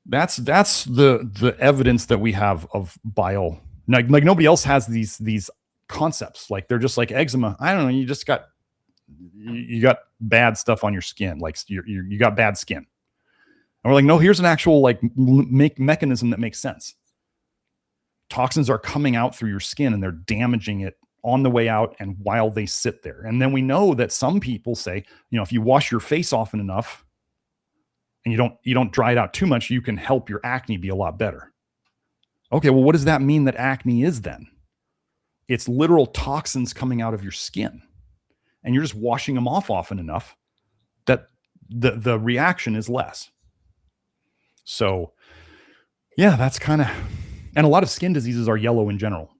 that's the evidence that we have of bile. Like nobody else has these concepts. Like they're just like eczema. I don't know. You got bad stuff on your skin. Like you got bad skin. And we're like, no, here's an actual like mechanism that makes sense. Toxins are coming out through your skin and they're damaging it on the way out and while they sit there. And then we know that some people say, if you wash your face often enough and you don't dry it out too much, you can help your acne be a lot better. Okay, well, what does that mean that acne is then? It's literal toxins coming out of your skin. And you're just washing them off often enough that the reaction is less. So yeah, that's kind of, and a lot of skin diseases are yellow in general.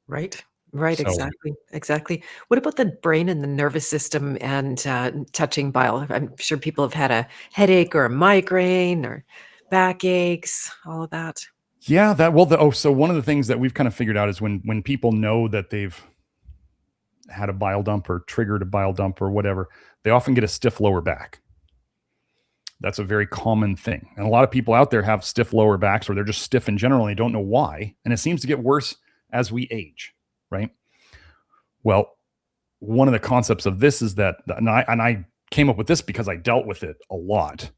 Right. So- Exactly. What about the brain and the nervous system and touching bile? I'm sure people have had a headache or a migraine or backaches, all of that. Yeah, so one of the things that we've kind of figured out is when people know that they've had a bile dump or triggered a bile dump or whatever, they often get a stiff lower back. That's a very common thing. And a lot of people out there have stiff lower backs, or they're just stiff in general and they don't know why. And it seems to get worse as we age, right? Well, one of the concepts of this is that, and I came up with this because I dealt with it a lot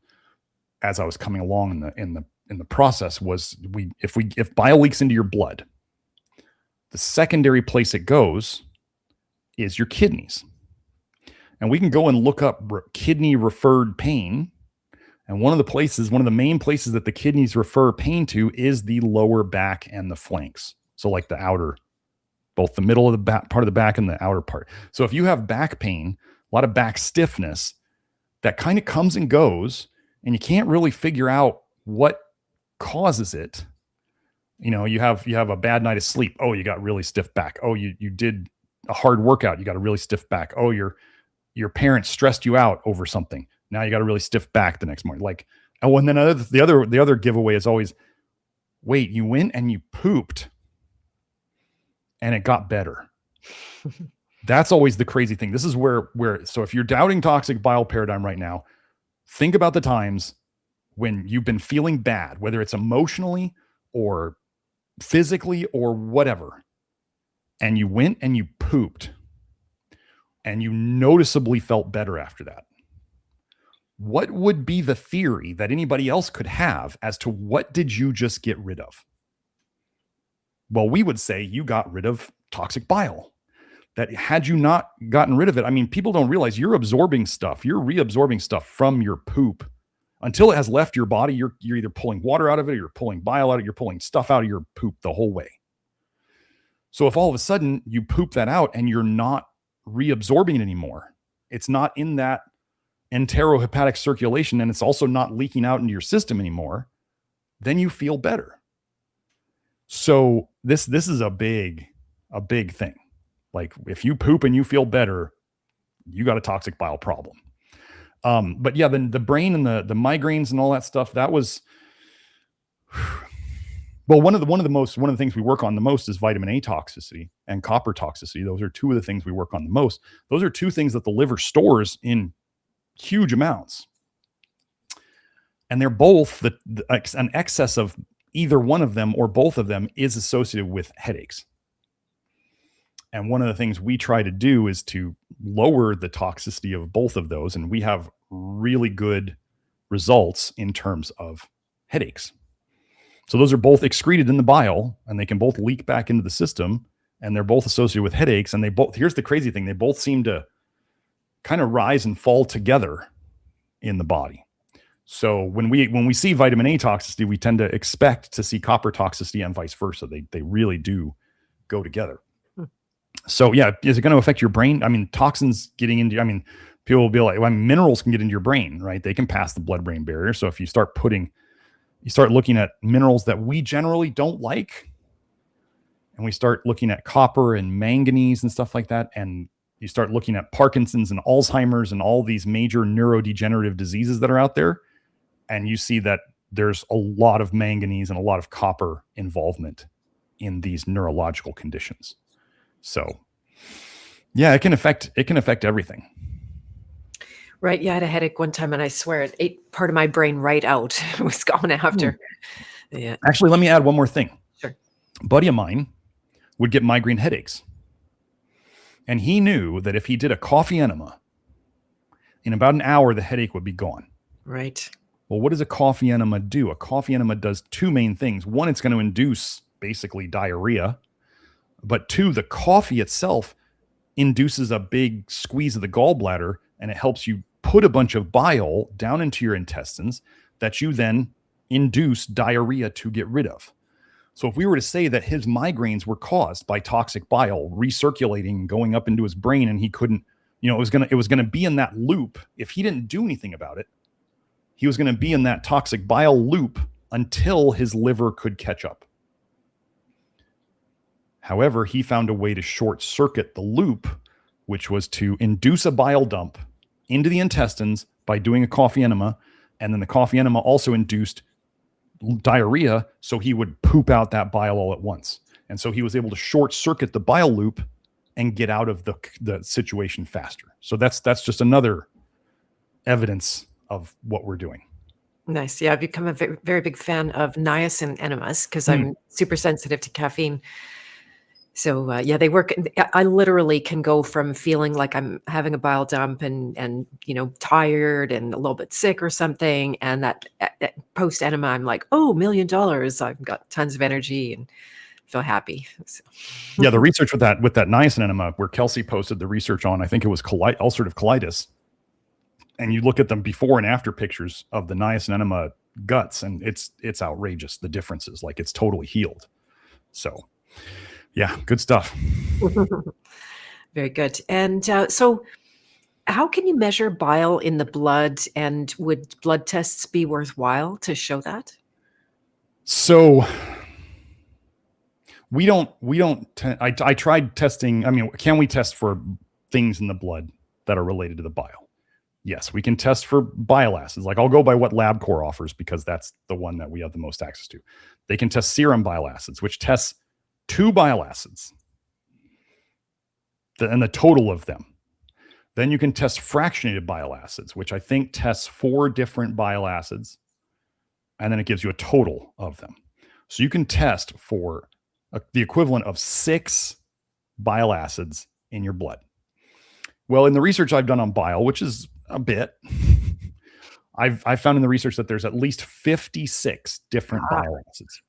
as I was coming along in the process, was if bile leaks into your blood, the secondary place it goes is your kidneys. And we can go and look up kidney referred pain. And one of the main places that the kidneys refer pain to is the lower back and the flanks. So like the outer, both the middle of the back part of the back and the outer part. So if you have back pain, a lot of back stiffness, that kind of comes and goes, and you can't really figure out what causes it. You have a bad night of sleep. Oh, you got really stiff back. Oh, you did a hard workout. You got a really stiff back. Oh, your parents stressed you out over something. Now you got a really stiff back the next morning. Like, oh, and then the other giveaway is always, wait, you went and you pooped and it got better. That's always the crazy thing. This is where, so if you're doubting toxic bile paradigm right now, think about the times when you've been feeling bad, whether it's emotionally or physically or whatever, and you went and you pooped and you noticeably felt better after that. What would be the theory that anybody else could have as to what did you just get rid of? Well, we would say you got rid of toxic bile. That had you not gotten rid of it, I mean, people don't realize you're absorbing stuff. You're reabsorbing stuff from your poop until it has left your body. You're either pulling water out of it, or you're pulling bile out of it, you're pulling stuff out of your poop the whole way. So if all of a sudden you poop that out and you're not reabsorbing it anymore, it's not in that enterohepatic circulation, and it's also not leaking out into your system anymore, then you feel better. So this is a big thing. Like if you poop and you feel better, you got a toxic bile problem. But yeah, then the brain and the migraines and all that stuff, that was, well, one of the things we work on the most is vitamin A toxicity and copper toxicity. Those are two of the things we work on the most. Those are two things that the liver stores in huge amounts. And they're both an excess of either one of them or both of them is associated with headaches. And one of the things we try to do is to lower the toxicity of both of those. And we have really good results in terms of headaches. So those are both excreted in the bile, and they can both leak back into the system, and they're both associated with headaches. And they both, here's the crazy thing, they both seem to kind of rise and fall together in the body. So when we see vitamin A toxicity, we tend to expect to see copper toxicity and vice versa. They really do go together. So yeah, is it going to affect your brain? I mean, toxins getting into, I mean, people will be like, well, minerals can get into your brain, right? They can pass the blood-brain barrier. So if you start looking at minerals that we generally don't like, and we start looking at copper and manganese and stuff like that, and you start looking at Parkinson's and Alzheimer's and all these major neurodegenerative diseases that are out there, and you see that there's a lot of manganese and a lot of copper involvement in these neurological conditions. So yeah, it can affect everything. Right. Yeah, I had a headache one time, and I swear it ate part of my brain right out. It was gone after. Yeah. Actually, let me add one more thing. Sure. A buddy of mine would get migraine headaches. And he knew that if he did a coffee enema, in about an hour, the headache would be gone. Right. Well, what does a coffee enema do? A coffee enema does two main things. One, it's going to induce basically diarrhea. But two, the coffee itself induces a big squeeze of the gallbladder, and it helps you put a bunch of bile down into your intestines that you then induce diarrhea to get rid of. So if we were to say that his migraines were caused by toxic bile recirculating, going up into his brain, and he couldn't, it was going to be in that loop. If he didn't do anything about it, he was going to be in that toxic bile loop until his liver could catch up. However, he found a way to short circuit the loop, which was to induce a bile dump into the intestines by doing a coffee enema. And then the coffee enema also induced diarrhea, so he would poop out that bile all at once. And so he was able to short circuit the bile loop and get out of the situation faster. So that's just another evidence of what we're doing. Nice. Yeah, I've become a very, very big fan of niacin enemas because I'm super sensitive to caffeine. So yeah, they work. I literally can go from feeling like I'm having a bile dump and tired and a little bit sick or something, and that post enema, I'm like, oh, $1 million! I've got tons of energy and feel happy. So. Yeah, the research with that niacin enema, where Kelsey posted the research on, I think it was ulcerative colitis, and you look at them before and after pictures of the niacin enema guts, and it's outrageous, the differences. Like, it's totally healed. So. Yeah, good stuff. Very good. And so how can you measure bile in the blood, and would blood tests be worthwhile to show that? So I tried testing. I mean, can we test for things in the blood that are related to the bile? Yes, we can test for bile acids. Like, I'll go by what LabCorp offers because that's the one that we have the most access to. They can test serum bile acids, which tests 2 bile acids and the total of them. Then you can test fractionated bile acids, which I think tests 4 different bile acids, and then it gives you a total of them. So you can test for the equivalent of 6 bile acids in your blood. Well, in the research I've done on bile, which is a bit, I've found in the research that there's at least 56 different bile acids.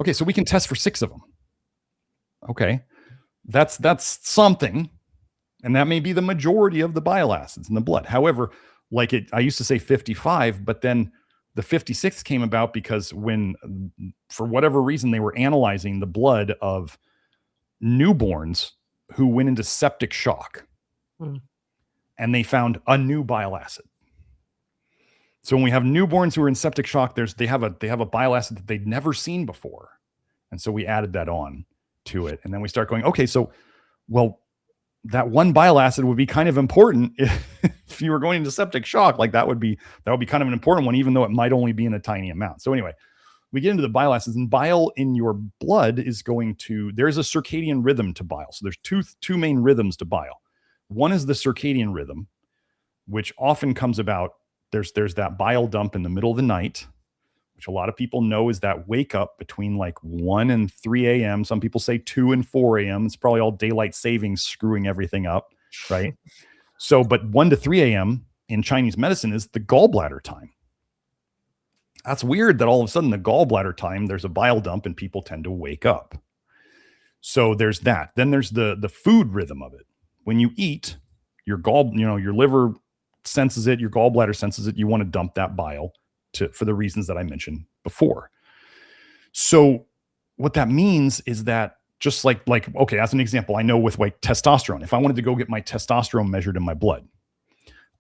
Okay, so we can test for 6 of them. Okay, that's something, and that may be the majority of the bile acids in the blood. However, I used to say 55, but then the 56th came about because when, for whatever reason, they were analyzing the blood of newborns who went into septic shock, and they found a new bile acid. So when we have newborns who are in septic shock, they have a bile acid that they'd never seen before, and so we added that on to it. And then we start going, okay, so, well, that one bile acid would be kind of important if you were going into septic shock. Like, that would be kind of an important one, even though it might only be in a tiny amount. So anyway, we get into the bile acids, and bile in your blood there's a circadian rhythm to bile. So there's two main rhythms to bile. One is the circadian rhythm, which often comes about, there's that bile dump in the middle of the night, which a lot of people know is that wake up between like 1 and 3 a.m. Some people say 2 and 4 a.m. It's probably all daylight savings screwing everything up, right? So, but 1 to 3 a.m. in Chinese medicine is the gallbladder time. That's weird that all of a sudden the gallbladder time, there's a bile dump and people tend to wake up. So there's that. Then there's the food rhythm of it. When you eat, your liver senses it, your gallbladder senses it. You want to dump that bile for the reasons that I mentioned before. So what that means is that just like, okay, as an example, I know with like testosterone, if I wanted to go get my testosterone measured in my blood,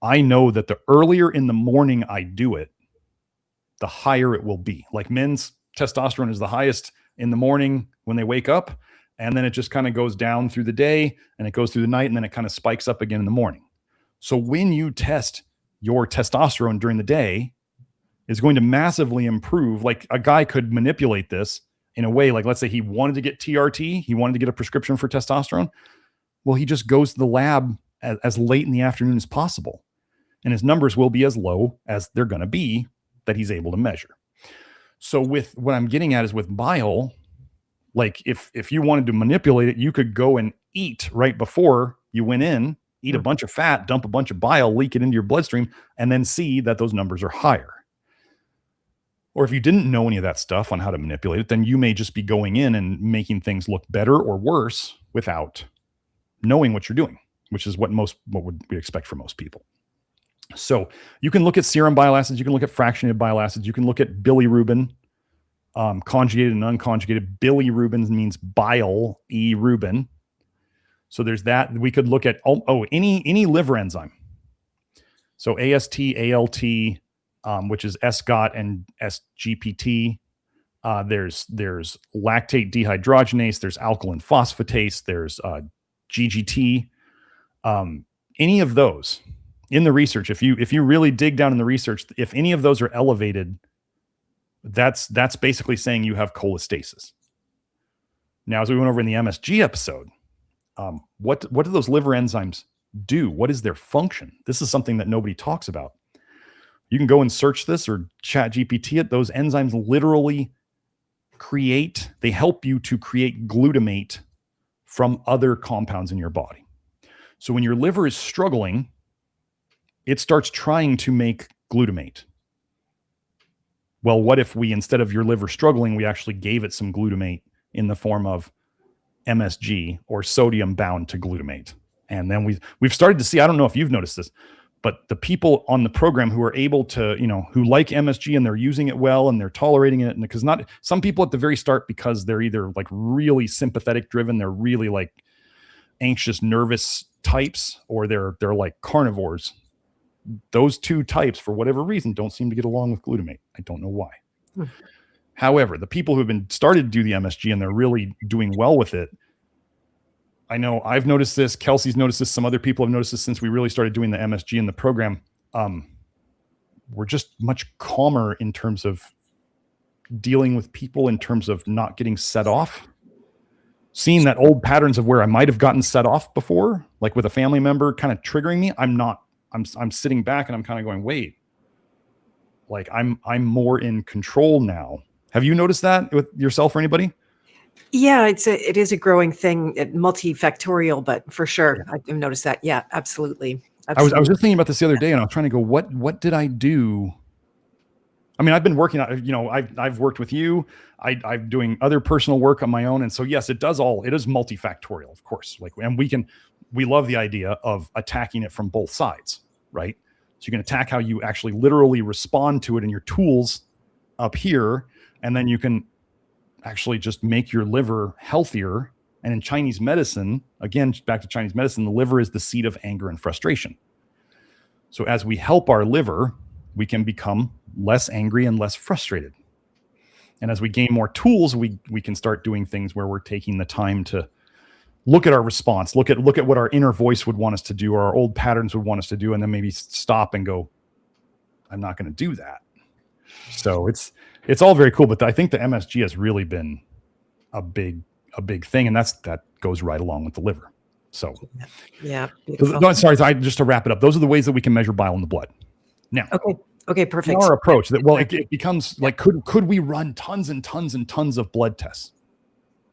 I know that the earlier in the morning I do it, the higher it will be. Like men's testosterone is the highest in the morning when they wake up, and then it just kind of goes down through the day and it goes through the night, and then it kind of spikes up again in the morning. So when you test your testosterone during the day, it's going to massively improve. Like a guy could manipulate this in a way, like let's say he wanted to get TRT, he wanted to get a prescription for testosterone. Well, he just goes to the lab as late in the afternoon as possible, and his numbers will be as low as they're going to be that he's able to measure. So with what I'm getting at is with bile, like if you wanted to manipulate it, you could go and eat right before you went in, eat a bunch of fat, dump a bunch of bile, leak it into your bloodstream, and then see that those numbers are higher. Or if you didn't know any of that stuff on how to manipulate it, then you may just be going in and making things look better or worse without knowing what you're doing, which is what would we expect from most people. So you can look at serum bile acids, you can look at fractionated bile acids, you can look at bilirubin, conjugated and unconjugated. Bilirubin means bile, e-rubin. So there's that. We could look at any liver enzyme. So AST, ALT, which is SGOT and SGPT. There's lactate dehydrogenase. There's alkaline phosphatase. There's GGT. Any of those in the research, if you really dig down in the research, if any of those are elevated, that's basically saying you have cholestasis. Now, as we went over in the MSG episode, what do those liver enzymes do? What is their function? This is something that nobody talks about. You can go and search this or chat GPT it. Those enzymes literally they help you to create glutamate from other compounds in your body. So when your liver is struggling, it starts trying to make glutamate. Well, what if we, instead of your liver struggling, we actually gave it some glutamate in the form of MSG or sodium bound to glutamate? And then we've started to see, I don't know if you've noticed this, but the people on the program who are able to, who like MSG and they're using it well and they're tolerating it, and because not some people at the very start, because they're either like really sympathetic driven, they're really like anxious, nervous types, or they're like carnivores. Those two types, for whatever reason, don't seem to get along with glutamate. I don't know why. However, the people who have been started to do the MSG and they're really doing well with it, I know I've noticed this, Kelsey's noticed this, some other people have noticed this since we really started doing the MSG in the program. We're just much calmer in terms of dealing with people, in terms of not getting set off. Seeing that old patterns of where I might have gotten set off before, like with a family member kind of triggering me, I'm sitting back and I'm kind of going, wait, like I'm more in control now. Have you noticed that with yourself or anybody? Yeah, it is a growing thing, multifactorial, but for sure, I've noticed that. Yeah, absolutely. I was just thinking about this the other day, and I was trying to go, what did I do? I mean, I've been working on, I've worked with you. I'm doing other personal work on my own, and so yes, it is multifactorial, of course. Like, and we love the idea of attacking it from both sides, right? So you can attack how you actually literally respond to it in your tools up here, and then you can actually just make your liver healthier. And in Chinese medicine, again, back to Chinese medicine, the liver is the seat of anger and frustration. So as we help our liver, we can become less angry and less frustrated. And as we gain more tools, we can start doing things where we're taking the time to look at our response, look at what our inner voice would want us to do, or our old patterns would want us to do, and then maybe stop and go, I'm not going to do that. So it's all very cool, but I think the MSG has really been a big thing, and that goes right along with the liver. So yeah. Sorry, just to wrap it up, those are the ways that we can measure bile in the blood. Now, okay. Okay, In perfect. our approach that, well, Yeah. it becomes like, could we run tons and tons and tons of blood tests?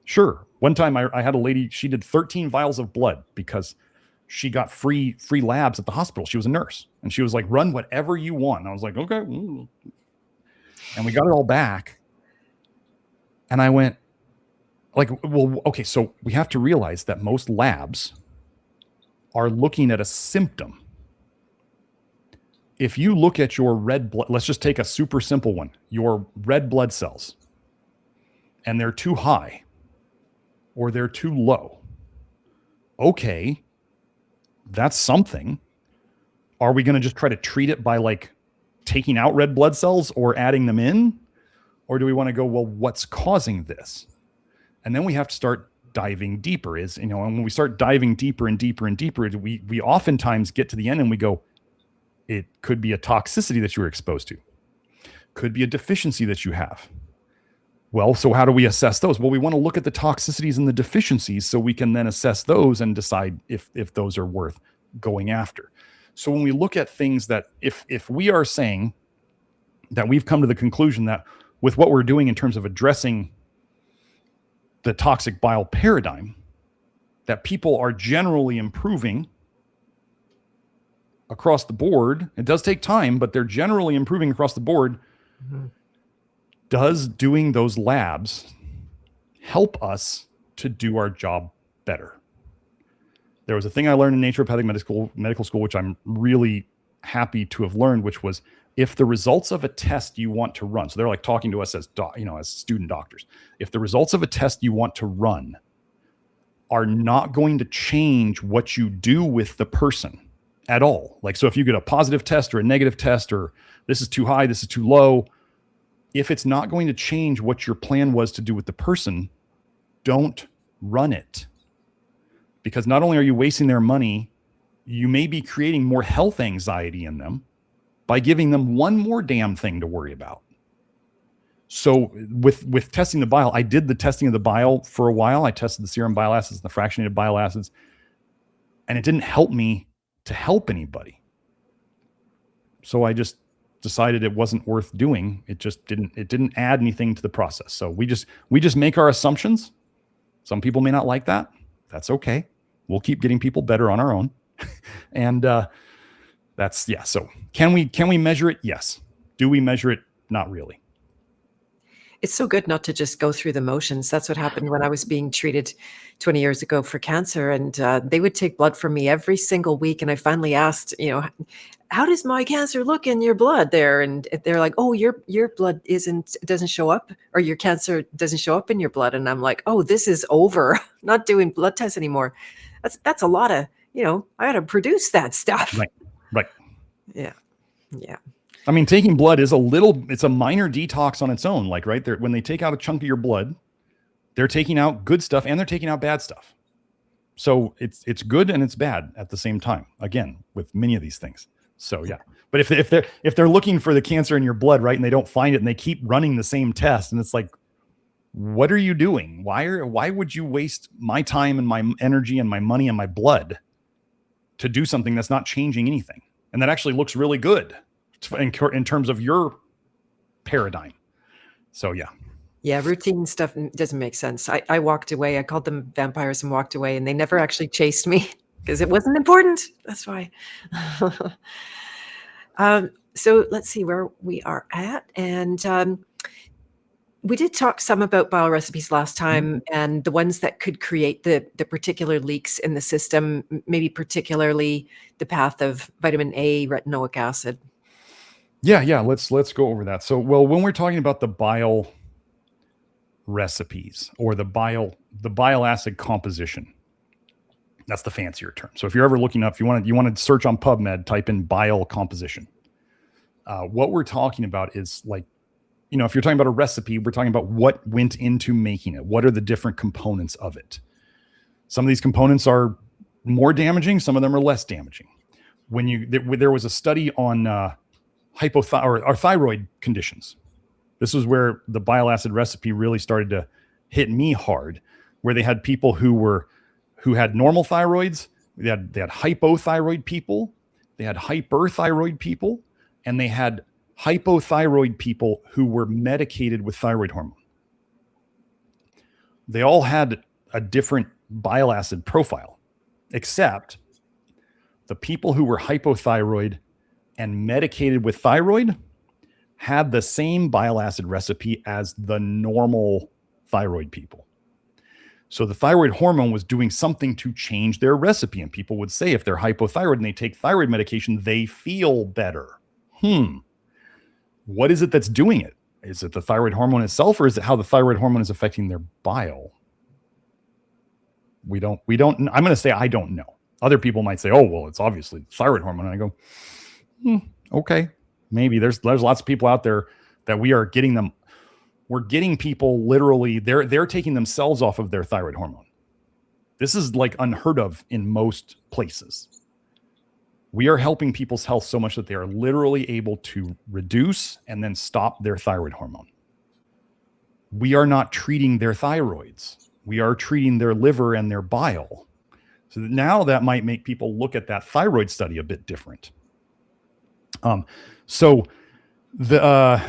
Sure. One time I had a lady, she did 13 vials of blood because she got free labs at the hospital. She was a nurse and she was like, run whatever you want. And I was like, okay. And we got it all back. And I went like, well, okay, so we have to realize that most labs are looking at a symptom. If you look at your red blood, let's just take a super simple one, your red blood cells, and they're too high or they're too low. Okay, that's something. Are we going to just try to treat it by like taking out red blood cells or adding them in? Or do we want to go, well, what's causing this? And then we have to start diving deeper. And when we start diving deeper and deeper and deeper, we oftentimes get to the end and we go, it could be a toxicity that you were exposed to. Could be a deficiency that you have. Well, so how do we assess those? Well, we want to look at the toxicities and the deficiencies so we can then assess those and decide if those are worth going after. So when we look at things that if we are saying that we've come to the conclusion that with what we're doing in terms of addressing the toxic bile paradigm, that people are generally improving across the board. It does take time, but they're generally improving across the board. Mm-hmm. Does doing those labs help us to do our job better? There was a thing I learned in Enterohepatic medical school, which I'm really happy to have learned, which was if the results of a test you want to run, so they're like talking to us as student doctors. If the results of a test you want to run are not going to change what you do with the person at all. Like, so if you get a positive test or a negative test, or this is too high, this is too low, if it's not going to change what your plan was to do with the person, don't run it. Because not only are you wasting their money, you may be creating more health anxiety in them by giving them one more damn thing to worry about. So with testing the bile, I did the testing of the bile for a while. I tested the serum bile acids and the fractionated bile acids, and it didn't help me to help anybody. So I just decided it wasn't worth doing. It didn't add anything to the process. So we just make our assumptions. Some people may not like that. That's okay. We'll keep getting people better on our own. And so can we measure it? Yes. Do we measure it? Not really. It's so good not to just go through the motions. That's what happened when I was being treated 20 years ago for cancer. And they would take blood from me every single week. And I finally asked, how does my cancer look in your blood there? And they're like, oh, your blood doesn't show up, or your cancer doesn't show up in your blood. And I'm like, oh, this is over. Not doing blood tests anymore. That's a lot of, I got to produce that stuff. Right. Yeah. I mean, taking blood it's a minor detox on its own. Like, right there, when they take out a chunk of your blood, they're taking out good stuff and they're taking out bad stuff. So it's good and it's bad at the same time. Again, with many of these things. So yeah. But if they're looking for the cancer in your blood, right, and they don't find it and they keep running the same test, and it's like, what are you doing? Why would you waste my time and my energy and my money and my blood to do something that's not changing anything and that actually looks really good in terms of your paradigm? So yeah, routine stuff doesn't make sense. I walked away. I called them vampires and walked away, and they never actually chased me because it wasn't important. That's why. So let's see where we are at. And we did talk some about bile recipes last time, and the ones that could create the particular leaks in the system, maybe particularly the path of vitamin A, retinoic acid. Yeah. Let's go over that. So, well, when we're talking about the bile recipes or the bile acid composition, that's the fancier term. So if you're ever looking up, if you want to search on PubMed, type in bile composition. What we're talking about is like, if you're talking about a recipe, we're talking about what went into making it. What are the different components of it? Some of these components are more damaging. Some of them are less damaging. There was a study on thyroid conditions. This was where the bile acid recipe really started to hit me hard, where they had people who had normal thyroids, they had hypothyroid people, they had hyperthyroid people, and they had hypothyroid people who were medicated with thyroid hormone. They all had a different bile acid profile, except the people who were hypothyroid and medicated with thyroid had the same bile acid recipe as the normal thyroid people. So the thyroid hormone was doing something to change their recipe. And people would say if they're hypothyroid and they take thyroid medication, they feel better. What is it that's doing it? Is it the thyroid hormone itself, or is it how the thyroid hormone is affecting their bile? We don't, I'm going to say, I don't know. Other people might say, oh, well, it's obviously thyroid hormone. And I go, okay, maybe there's lots of people out there that we are getting them. We're getting people literally, they're taking themselves off of their thyroid hormone. This is like unheard of in most places. We are helping people's health so much that they are literally able to reduce and then stop their thyroid hormone. We are not treating their thyroids. We are treating their liver and their bile. So now that might make people look at that thyroid study a bit different. So the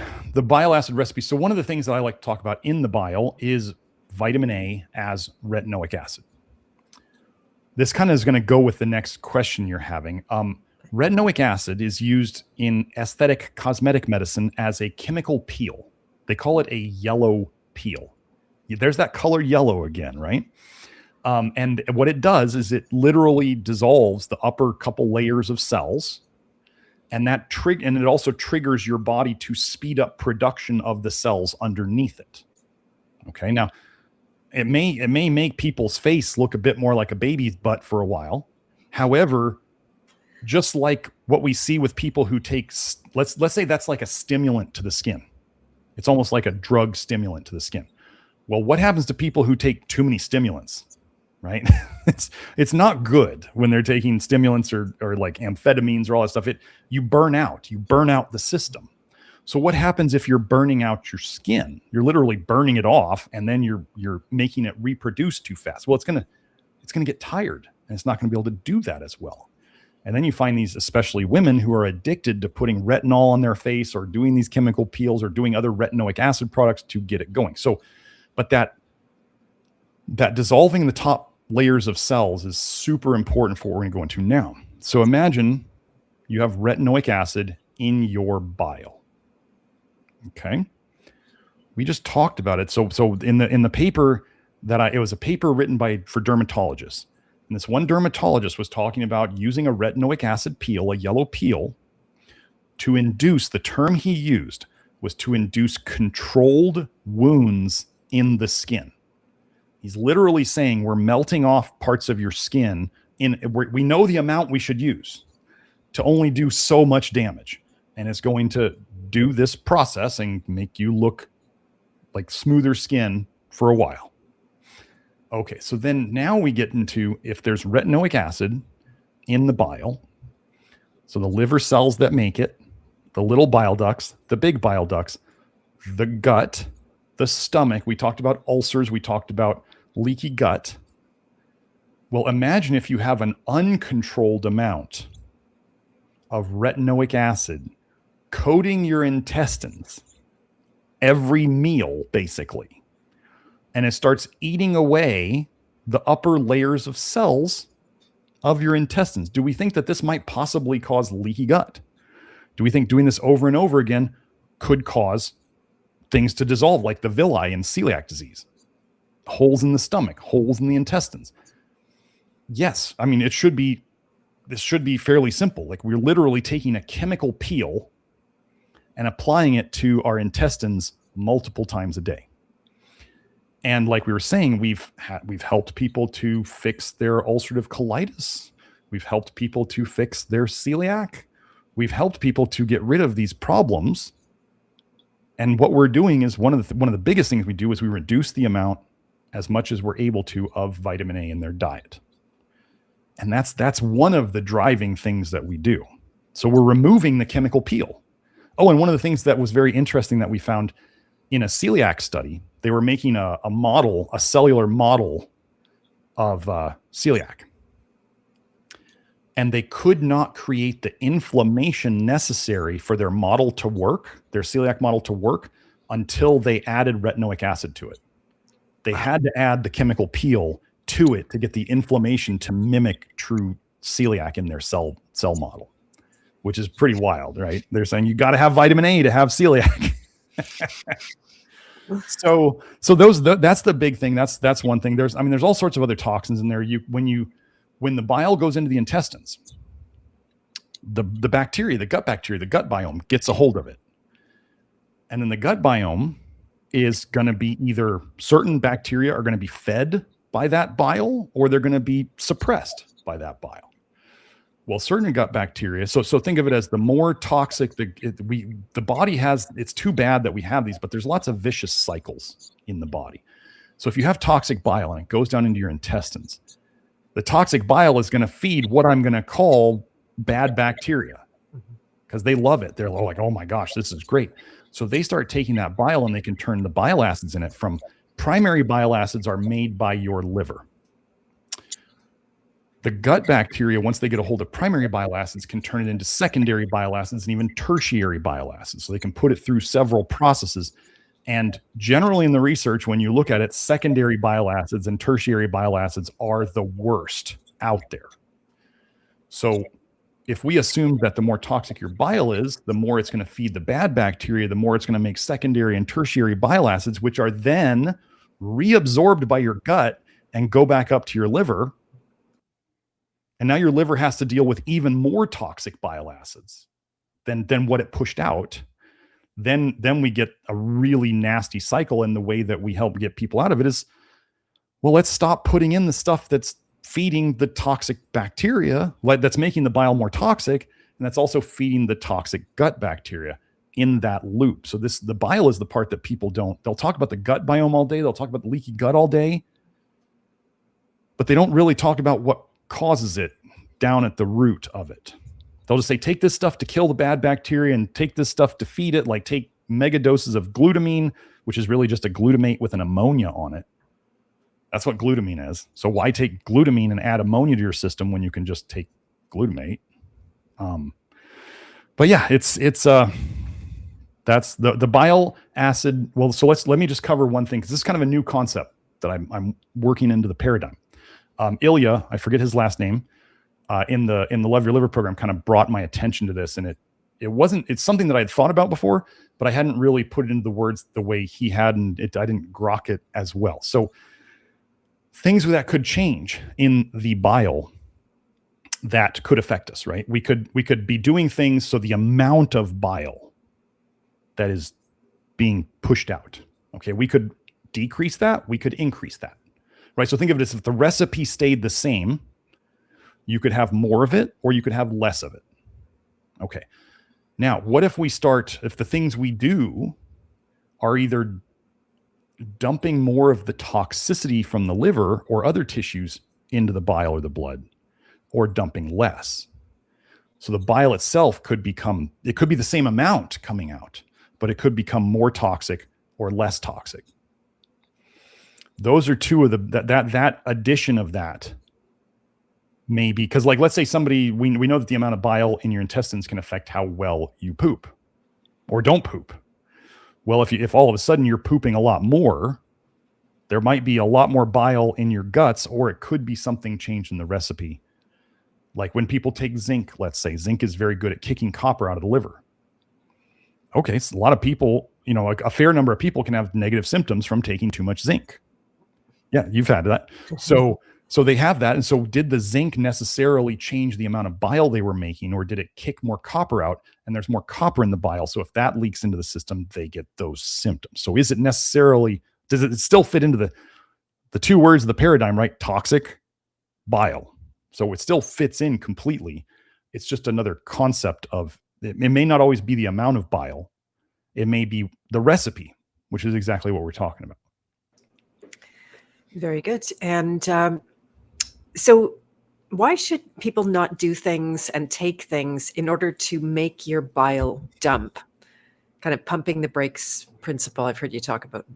bile acid recipe. So one of the things that I like to talk about in the bile is vitamin A as retinoic acid. This kind of is going to go with the next question you're having. Retinoic acid is used in aesthetic cosmetic medicine as a chemical peel. They call it a yellow peel. There's that color yellow again, right? And what it does is it literally dissolves the upper couple layers of cells, and it also triggers your body to speed up production of the cells underneath it. Okay, now it may make people's face look a bit more like a baby's butt for a while. However, just like what we see with people who take, let's say that's like a stimulant to the skin. It's almost like a drug stimulant to the skin. Well, what happens to people who take too many stimulants, right? It's not good when they're taking stimulants or like amphetamines or all that stuff. You burn out the system. So what happens if you're burning out your skin? You're literally burning it off, and then you're making it reproduce too fast. Well, it's gonna get tired, and it's not gonna be able to do that as well. And then you find these, especially women, who are addicted to putting retinol on their face or doing these chemical peels or doing other retinoic acid products to get it going. So, but that dissolving the top layers of cells is super important for what we're going to go into now. So imagine you have retinoic acid in your bile. Okay. We just talked about it. So in the paper it was a paper written for dermatologists. And this one dermatologist was talking about using a retinoic acid peel, a yellow peel, to induce, the term he used was to induce controlled wounds in the skin. He's literally saying we're melting off parts of your skin. We know the amount we should use to only do so much damage. And it's going to do this process and make you look like smoother skin for a while. Okay, so then now we get into if there's retinoic acid in the bile, so the liver cells that make it, the little bile ducts, the big bile ducts, the gut, the stomach, we talked about ulcers, we talked about leaky gut. Well, imagine if you have an uncontrolled amount of retinoic acid coating your intestines every meal, basically. And it starts eating away the upper layers of cells of your intestines. Do we think that this might possibly cause leaky gut? Do we think doing this over and over again could cause things to dissolve, like the villi in celiac disease? Holes in the stomach, holes in the intestines. Yes, I mean, this should be fairly simple. Like, we're literally taking a chemical peel and applying it to our intestines multiple times a day. And like we were saying, we've helped people to fix their ulcerative colitis. We've helped people to fix their celiac. We've helped people to get rid of these problems. And what we're doing is one of the biggest things we do is we reduce the amount as much as we're able to of vitamin A in their diet. And that's one of the driving things that we do. So we're removing the chemical peel. Oh, and one of the things that was very interesting that we found in a celiac study, they were making a cellular model of celiac. and they could not create the inflammation necessary for their model to work, their celiac model to work, until they added retinoic acid to it. They had to add the chemical peel to it to get the inflammation to mimic true celiac in their cell model, which is pretty wild, right? They're saying you got to have vitamin A to have celiac. So that's the big thing. That's one thing. There's all sorts of other toxins in there. When the bile goes into the intestines, the bacteria, the gut biome gets a hold of it. And then the gut biome is going to be either certain bacteria are going to be fed by that bile, or they're going to be suppressed by that bile. Well, certain gut bacteria, so think of it as the more toxic the body has. It's too bad that we have these, but there's lots of vicious cycles in the body. So if you have toxic bile and it goes down into your intestines, the toxic bile is going to feed what I'm going to call bad bacteria, because they love it. They're like, oh my gosh, this is great. So they start taking that bile and they can turn the bile acids in it from primary bile acids are made by your liver. The gut bacteria, once they get a hold of primary bile acids, can turn it into secondary bile acids and even tertiary bile acids. So they can put it through several processes. And generally in the research, when you look at it, secondary bile acids and tertiary bile acids are the worst out there. So if we assume that the more toxic your bile is, the more it's going to feed the bad bacteria, the more it's going to make secondary and tertiary bile acids, which are then reabsorbed by your gut and go back up to your liver. And now your liver has to deal with even more toxic bile acids than what it pushed out. Then we get a really nasty cycle. And the way that we help get people out of it is, well, let's stop putting in the stuff that's feeding the toxic bacteria, that's making the bile more toxic. And that's also feeding the toxic gut bacteria in that loop. So the bile is the part that people they'll talk about the gut biome all day. They'll talk about the leaky gut all day, but they don't really talk about what causes it down at the root of it. They'll just say, take this stuff to kill the bad bacteria and take this stuff to feed it. Like take mega doses of glutamine, which is really just a glutamate with an ammonia on it. That's what glutamine is. So why take glutamine and add ammonia to your system when you can just take glutamate? But yeah, that's the bile acid. Well, so let me just cover one thing, because this is kind of a new concept that I'm working into the paradigm. Ilya, I forget his last name, in the Love Your Liver program, kind of brought my attention to this, and it's something that I had thought about before, but I hadn't really put it into the words the way he had, and I didn't grok it as well. So things that could change in the bile that could affect us, right? We could be doing things so the amount of bile that is being pushed out, okay, we could decrease that, we could increase that. Right. So think of it as if the recipe stayed the same, you could have more of it or you could have less of it. Okay. Now, what if the things we do are either dumping more of the toxicity from the liver or other tissues into the bile or the blood, or dumping less? So the bile itself could be the same amount coming out, but it could become more toxic or less toxic. Those are two of that addition of that, maybe, because like, let's say somebody, we know that the amount of bile in your intestines can affect how well you poop or don't poop. Well, if all of a sudden you're pooping a lot more, there might be a lot more bile in your guts, or it could be something changed in the recipe. Like when people take zinc, let's say zinc is very good at kicking copper out of the liver. Okay. So a lot of people, a fair number of people can have negative symptoms from taking too much zinc. Yeah, you've had that. So they have that. And so did the zinc necessarily change the amount of bile they were making, or did it kick more copper out? And there's more copper in the bile. So if that leaks into the system, they get those symptoms. So does it still fit into the two words of the paradigm, right? Toxic bile. So it still fits in completely. It's just another concept of, it may not always be the amount of bile. It may be the recipe, which is exactly what we're talking about. Very good. And so why should people not do things and take things in order to make your bile dump? Kind of pumping the brakes principle I've heard you talk about.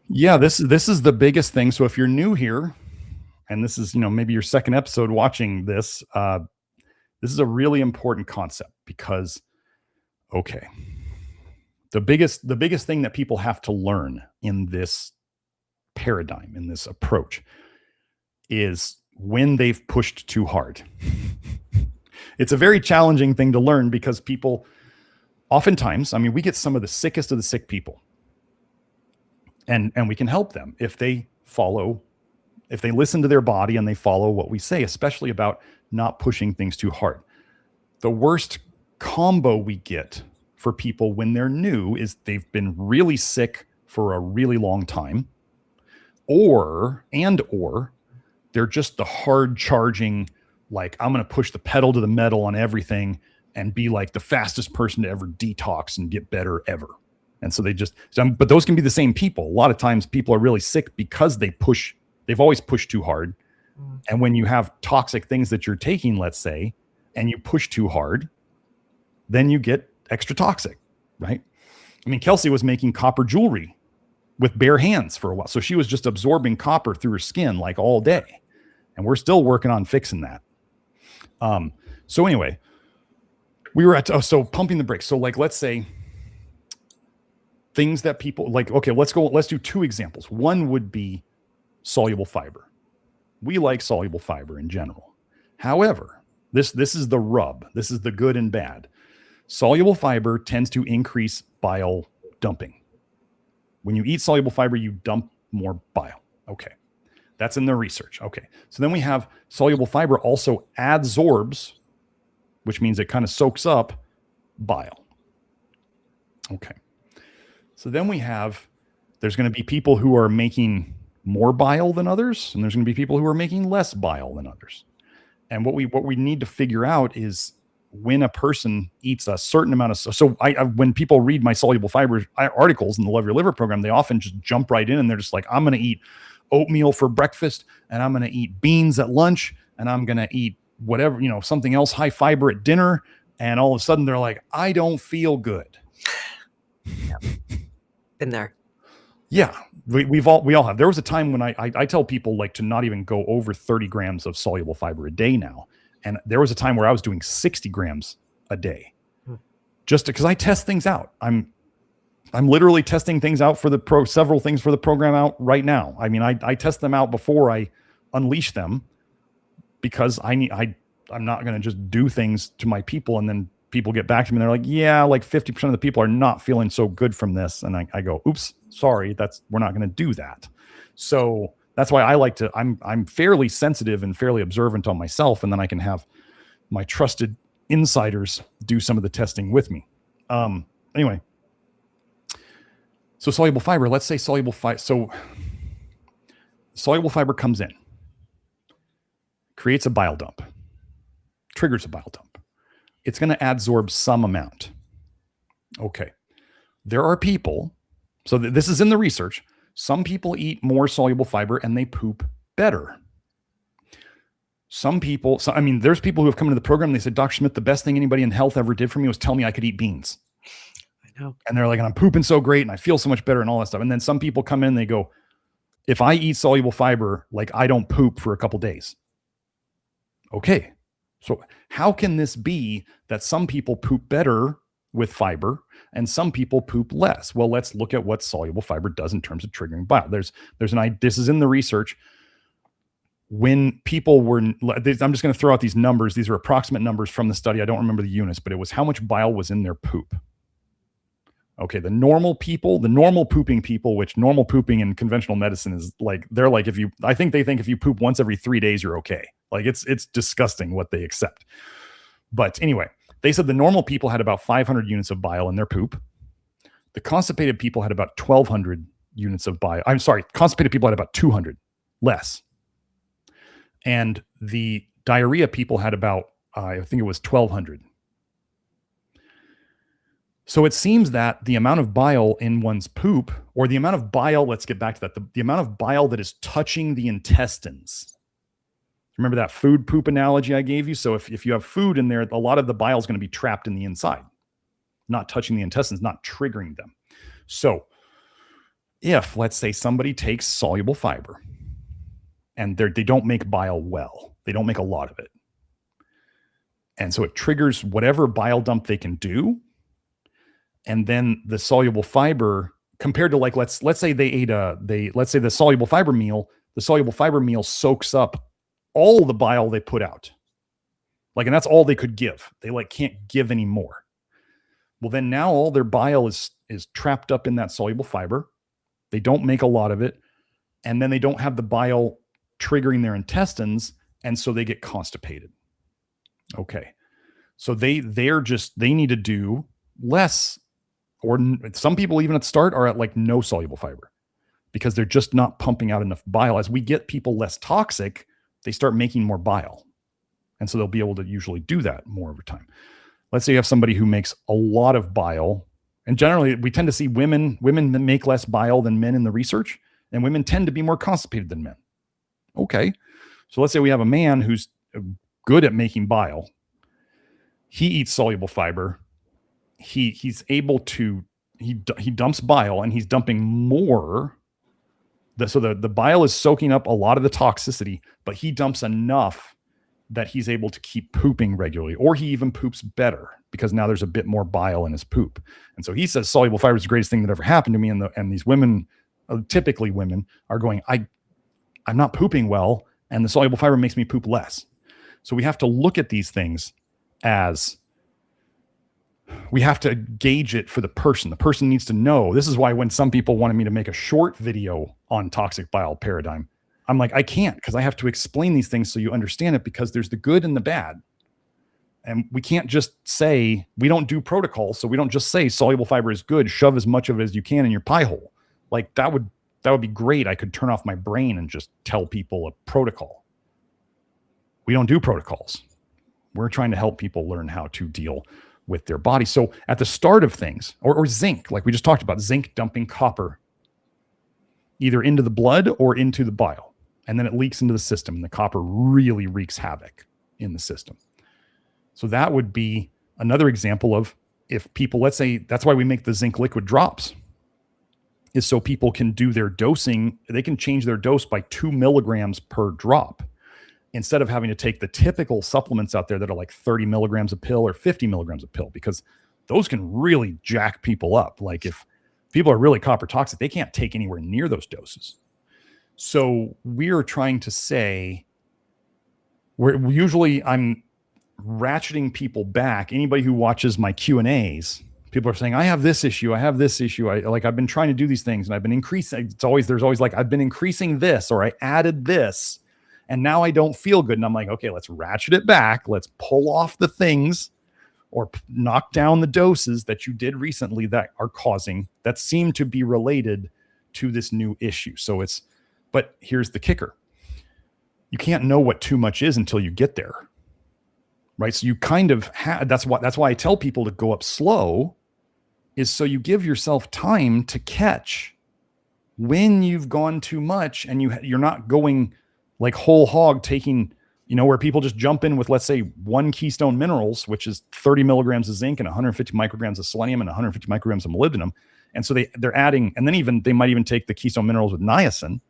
Yeah, this is the biggest thing. So if you're new here, and this is, maybe your second episode watching this, This is a really important concept because, okay, the biggest thing that people have to learn in this paradigm, in this approach, is when they've pushed too hard. It's a very challenging thing to learn because people oftentimes, I mean, we get some of the sickest of the sick people, and we can help them if they listen to their body and they follow what we say, especially about not pushing things too hard. The worst combo we get for people when they're new is they've been really sick for a really long time, or they're just the hard charging, like, I'm going to push the pedal to the metal on everything and be like the fastest person to ever detox and get better ever. And so but those can be the same people. A lot of times people are really sick because they've always pushed too hard. And when you have toxic things that you're taking, let's say, and you push too hard, then you get extra toxic, right? I mean, Kelsey was making copper jewelry with bare hands for a while. So she was just absorbing copper through her skin like all day. And we're still working on fixing that. So anyway, we were so pumping the brakes. So like, let's say things that people like, okay, let's do two examples. One would be soluble fiber. We like soluble fiber in general. However, this is the rub. This is the good and bad. Soluble fiber tends to increase bile dumping. When you eat soluble fiber, you dump more bile. Okay. That's in the research. Okay. So then we have soluble fiber also adsorbs, which means it kind of soaks up bile. Okay. So then there's going to be people who are making more bile than others, and there's going to be people who are making less bile than others. And what we need to figure out is when a person eats a certain amount of, so when people read my soluble fiber articles in the Love Your Liver program, they often just jump right in and they're just like, I'm going to eat oatmeal for breakfast, and I'm going to eat beans at lunch, and I'm going to eat whatever, something else high fiber at dinner. And all of a sudden they're like, I don't feel good. Yep. Been there. Yeah. We all have. There was a time when I tell people like to not even go over 30 grams of soluble fiber a day now. And there was a time where I was doing 60 grams a day, just because I test things out. I'm literally testing things out for several things for the program out right now. I mean, I test them out before I unleash them, because I'm not going to just do things to my people and then people get back to me and they're like, yeah, like 50% of the people are not feeling so good from this. And I go, oops, sorry, we're not going to do that. So that's why I like to, I'm fairly sensitive and fairly observant on myself. And then I can have my trusted insiders do some of the testing with me. Anyway, so soluble fiber, let's say soluble fiber. So soluble fiber comes in, creates a bile dump, triggers a bile dump. It's going to adsorb some amount. Okay. There are people, so this is in the research, some people eat more soluble fiber and they poop better. Some people, there's people who have come into the program and they said, Dr. Smith, the best thing anybody in health ever did for me was tell me I could eat beans. I know. And they're like, and I'm pooping so great and I feel so much better and all that stuff. And then some people come in and they go, if I eat soluble fiber, like I don't poop for a couple days. Okay. So how can this be that some people poop better with fiber and some people poop less? Well, let's look at what soluble fiber does in terms of triggering bile. This is in the research. When people were, I'm just going to throw out these numbers. These are approximate numbers from the study. I don't remember the units, but it was how much bile was in their poop. Okay. The normal pooping people, which normal pooping in conventional medicine is like, they're like, they think if you poop once every 3 days, you're okay. Like it's disgusting what they accept. But anyway, they said the normal people had about 500 units of bile in their poop. The constipated people had about 1,200 units of bile. I'm sorry, constipated people had about 200 less. And the diarrhea people had about, I think it was 1,200. So it seems that the amount of bile in one's poop, or the amount of bile, let's get back to that, the amount of bile that is touching the intestines. Remember that food poop analogy I gave you? So if you have food in there, a lot of the bile is going to be trapped in the inside, not touching the intestines, not triggering them. So if, let's say, somebody takes soluble fiber and they don't make bile well, they don't make a lot of it, And so it triggers whatever bile dump they can do. And then the soluble fiber, compared to like, let's say they ate let's say the soluble fiber meal soaks up all the bile they put out. Like, and that's all they could give. They like can't give any more. Well, then now all their bile is trapped up in that soluble fiber. They don't make a lot of it. And then they don't have the bile triggering their intestines. And so they get constipated. Okay. So they need to do less, or some people even at the start are at like no soluble fiber because they're just not pumping out enough bile. As we get people less toxic, they start making more bile. And so they'll be able to usually do that more over time. Let's say you have somebody who makes a lot of bile, and generally we tend to see women that make less bile than men in the research, and women tend to be more constipated than men. Okay. So let's say we have a man who's good at making bile. He eats soluble fiber. He's able to, he dumps bile, and he's dumping more. So the bile is soaking up a lot of the toxicity, but he dumps enough that he's able to keep pooping regularly, or he even poops better because now there's a bit more bile in his poop. And so he says soluble fiber is the greatest thing that ever happened to me. And these women, typically women, are going, I'm not pooping well, and the soluble fiber makes me poop less. So we have to look at these things as, we have to gauge it for the person. The person needs to know. This is why when some people wanted me to make a short video on toxic bile paradigm, I'm like, I can't, because I have to explain these things so you understand it, because there's the good and the bad. And we can't just say, we don't do protocols. So we don't just say soluble fiber is good, shove as much of it as you can in your pie hole. Like that would be great. I could turn off my brain and just tell people a protocol. We don't do protocols. We're trying to help people learn how to deal with their body. So at the start of things, or zinc, like we just talked about, zinc dumping copper either into the blood or into the bile. And then it leaks into the system, and the copper really wreaks havoc in the system. So that would be another example of, if people, let's say, that's why we make the zinc liquid drops, is so people can do their dosing. They can change their dose by 2 milligrams per drop, instead of having to take the typical supplements out there that are like 30 milligrams a pill or 50 milligrams a pill, because those can really jack people up. Like if people are really copper toxic, they can't take anywhere near those doses. So we're trying to say, I'm ratcheting people back. Anybody who watches my Q&As, people are saying, I have this issue. I've been trying to do these things, and I've been increasing. There's always like, I've been increasing this, or I added this, and now I don't feel good. And I'm like, okay, let's ratchet it back. Let's pull off the things, or knock down the doses that you did recently that seem to be related to this new issue. But here's the kicker. You can't know what too much is until you get there, right? So you kind of that's why I tell people to go up slow, is so you give yourself time to catch when you've gone too much, and you're not going like whole hog, taking, where people just jump in with, let's say, 1 keystone minerals, which is 30 milligrams of zinc and 150 micrograms of selenium and 150 micrograms of molybdenum. And so they're adding, and then they might even take the keystone minerals with niacin.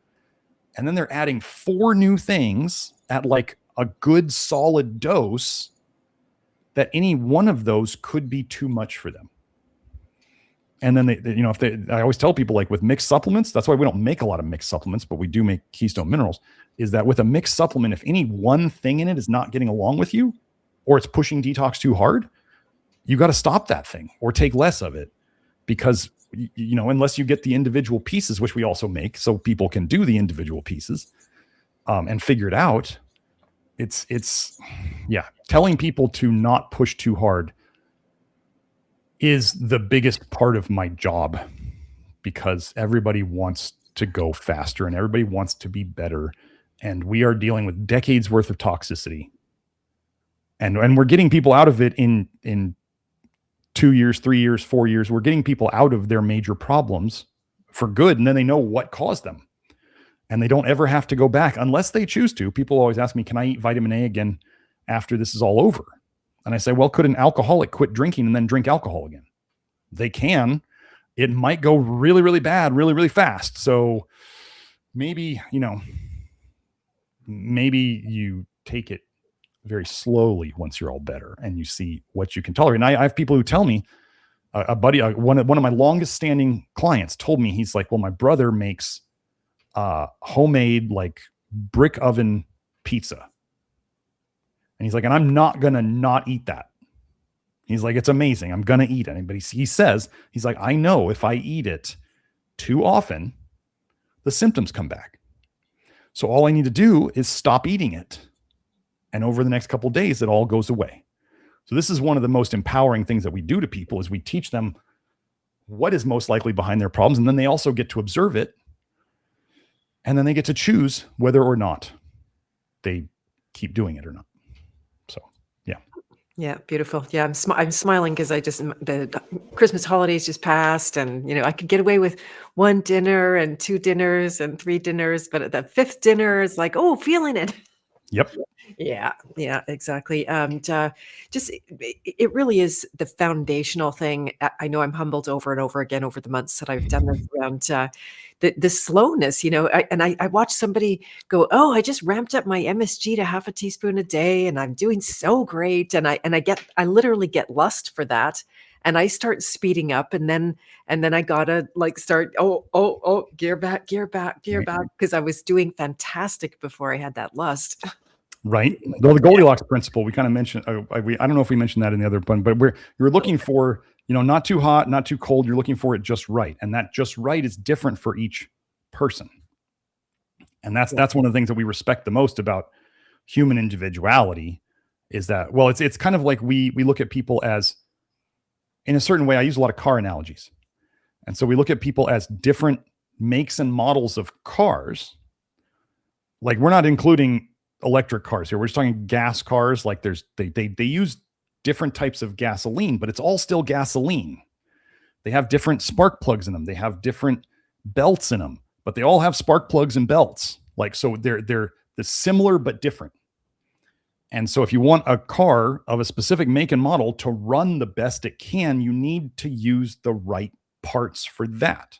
And then they're adding 4 new things at like a good solid dose, that any one of those could be too much for them. And then I always tell people, like with mixed supplements, that's why we don't make a lot of mixed supplements, but we do make keystone minerals, is that with a mixed supplement, if any one thing in it is not getting along with you, or it's pushing detox too hard, you got to stop that thing or take less of it, because unless you get the individual pieces, which we also make, so people can do the individual pieces and figure it out. Telling people to not push too hard is the biggest part of my job, because everybody wants to go faster and everybody wants to be better. And we are dealing with decades worth of toxicity, and we're getting people out of it in 2 years, 3 years, 4 years. We're getting people out of their major problems for good. And then they know what caused them, and they don't ever have to go back unless they choose to. People always ask me, can I eat vitamin A again after this is all over? And I say, well, could an alcoholic quit drinking and then drink alcohol again? They can. It might go really, really bad, really, really fast. So maybe you take it very slowly once you're all better and you see what you can tolerate. And I have people who tell me, a buddy, one of my longest standing clients told me, he's like, well, my brother makes homemade like brick oven pizza. And he's like, and I'm not going to not eat that. He's like, it's amazing. I'm going to eat it. But he says, he's like, I know if I eat it too often, the symptoms come back. So all I need to do is stop eating it. And over the next couple of days, it all goes away. So this is one of the most empowering things that we do to people, is we teach them what is most likely behind their problems. And then they also get to observe it. And then they get to choose whether or not they keep doing it or not. So, yeah. Yeah, beautiful. Yeah, I'm smiling because the Christmas holidays just passed, and I could get away with one dinner and two dinners and three dinners, but at the fifth dinner, it's like, oh, feeling it. Yep. Yeah, exactly. And just it really is the foundational thing. I know I'm humbled over and over again over the months that I've done this around the slowness. I watched somebody go, "Oh, I just ramped up my MSG to half a teaspoon a day, and I'm doing so great." And I literally get lust for that. And I start speeding up, and then I gotta like start, gear back, because I was doing fantastic before I had that lust. Right. Though the Goldilocks principle, we kind of mentioned, I don't know if we mentioned that in the other one, but you're looking for, not too hot, not too cold. You're looking for it just right. And that just right is different for each person. And that's one of the things that we respect the most about human individuality, is that, well, it's kind of like we look at people as, in a certain way, I use a lot of car analogies. And so we look at people as different makes and models of cars. Like, we're not including electric cars here. We're just talking gas cars. Like, they use different types of gasoline, but it's all still gasoline. They have different spark plugs in them. They have different belts in them, but they all have spark plugs and belts. Like, so they're similar but different. And so if you want a car of a specific make and model to run the best it can, you need to use the right parts for that.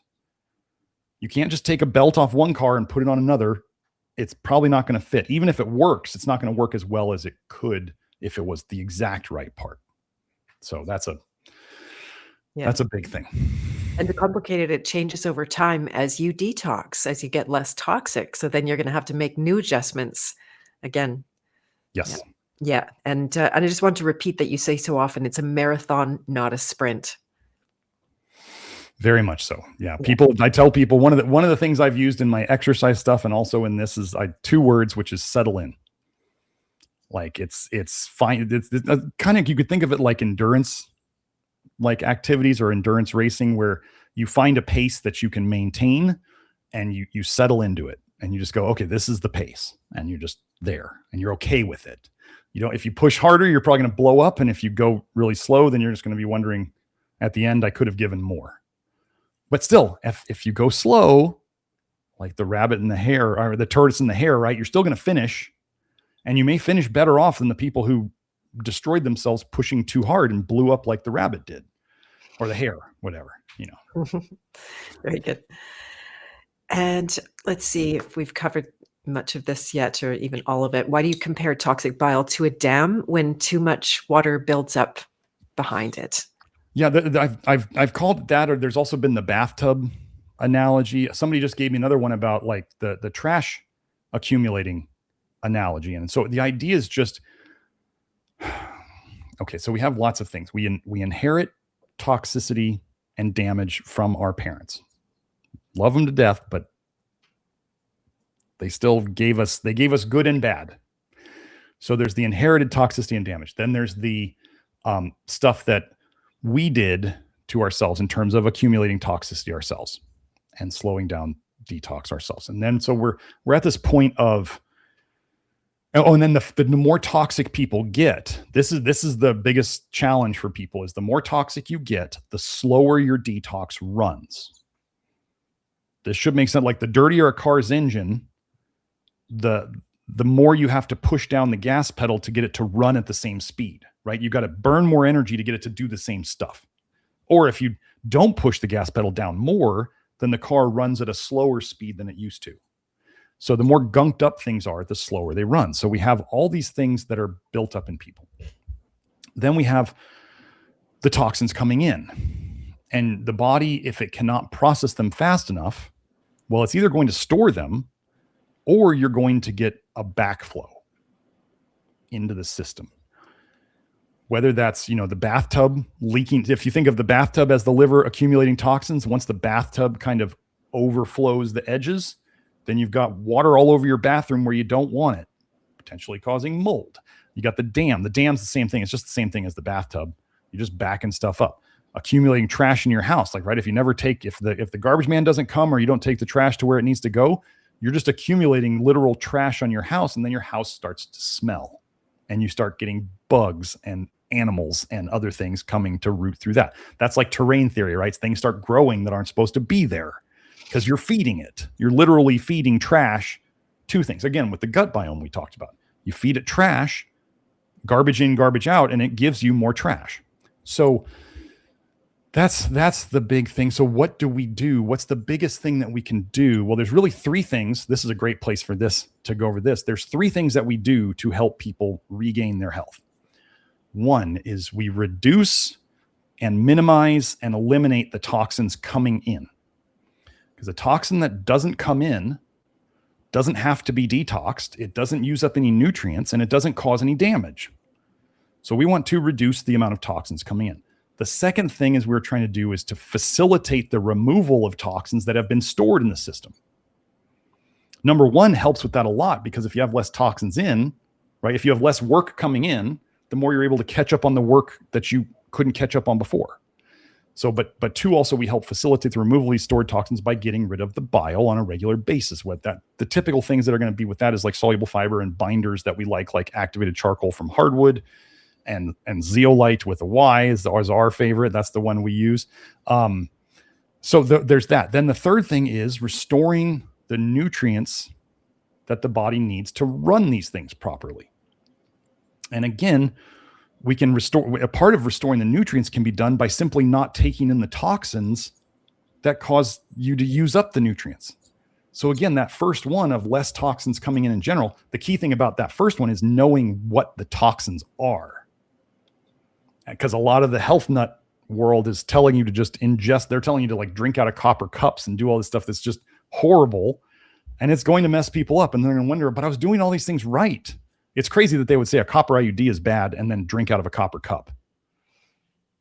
You can't just take a belt off one car and put it on another. It's probably not going to fit. Even if it works, it's not going to work as well as it could if it was the exact right part. So that's a big thing. And the complicated, it changes over time as you detox, as you get less toxic. So then you're going to have to make new adjustments again. Yes. Yeah. And I just want to repeat that you say so often, it's a marathon, not a sprint. Very much so. Yeah. I tell people one of the things I've used in my exercise stuff and also in this is two words, which is settle in. Like, it's fine. It's kind of, you could think of it like endurance, like activities or endurance racing, where you find a pace that you can maintain and you settle into it and you just go, okay, this is the pace, and you're just there and you're okay with it. If you push harder, you're probably going to blow up. And if you go really slow, then you're just going to be wondering at the end, I could have given more. But still, if you go slow, like the rabbit and the hare, or the tortoise and the hare, right, you're still going to finish, and you may finish better off than the people who destroyed themselves pushing too hard and blew up like the rabbit did, or the hare, whatever, Very good. And let's see if we've covered much of this yet, or even all of it. Why do you compare toxic bile to a dam when too much water builds up behind it? Yeah, I've called it that, or there's also been the bathtub analogy. Somebody just gave me another one about like the trash accumulating analogy. And so the idea is just, okay, so we have lots of things. We inherit toxicity and damage from our parents. Love them to death, but they still gave us good and bad. So there's the inherited toxicity and damage. Then there's the stuff that we did to ourselves in terms of accumulating toxicity ourselves and slowing down detox ourselves. And then, so we're at this point of, and then the more toxic people get, this is the biggest challenge for people, is the more toxic you get, the slower your detox runs. This should make sense. Like, the dirtier a car's engine, the more you have to push down the gas pedal to get it to run at the same speed, right? You got to burn more energy to get it to do the same stuff. Or if you don't push the gas pedal down more, then the car runs at a slower speed than it used to. So the more gunked up things are, the slower they run. So we have all these things that are built up in people. Then we have the toxins coming in. And the body, if it cannot process them fast enough, well, it's either going to store them or you're going to get a backflow into the system. Whether that's, the bathtub leaking. If you think of the bathtub as the liver accumulating toxins, once the bathtub kind of overflows the edges, then you've got water all over your bathroom where you don't want it, potentially causing mold. You got the dam. The dam's the same thing. It's just the same thing as the bathtub. You're just backing stuff up. Accumulating trash in your house. Like, right, if the garbage man doesn't come or you don't take the trash to where it needs to go, you're just accumulating literal trash on your house, and then your house starts to smell. And you start getting bugs and animals and other things coming to root through that. That's like terrain theory, right? Things start growing that aren't supposed to be there because you're feeding it. You're literally feeding trash to things. Again, with the gut biome we talked about, you feed it trash, garbage in, garbage out, and it gives you more trash. So that's the big thing. So what do we do? What's the biggest thing that we can do? Well, there's really three things. This is a great place for this to go over this. There's three things that we do to help people regain their health. One is we reduce and minimize and eliminate the toxins coming in. Because a toxin that doesn't come in doesn't have to be detoxed. It doesn't use up any nutrients and it doesn't cause any damage. So we want to reduce the amount of toxins coming in. The second thing is we're trying to do is to facilitate the removal of toxins that have been stored in the system. Number one helps with that a lot because if you have less toxins in, right, if you have less work coming in, the more you're able to catch up on the work that you couldn't catch up on before. So, but two, also we help facilitate the removal of these stored toxins by getting rid of the bile on a regular basis. The typical things that are going to be with that is like soluble fiber and binders that we like activated charcoal from hardwood. And zeolite with a Y is our favorite. That's the one we use. So there's that. Then the third thing is restoring the nutrients that the body needs to run these things properly. And again, we can restore. A part of restoring the nutrients can be done by simply not taking in the toxins that cause you to use up the nutrients. So again, that first one of less toxins coming in general, the key thing about that first one is knowing what the toxins are. Because a lot of the health nut world is telling you to just ingest. They're telling you to drink out of copper cups and do all this stuff that's just horrible. And it's going to mess people up. And they're going to wonder, but I was doing all these things right. It's crazy that they would say a copper IUD is bad and then drink out of a copper cup.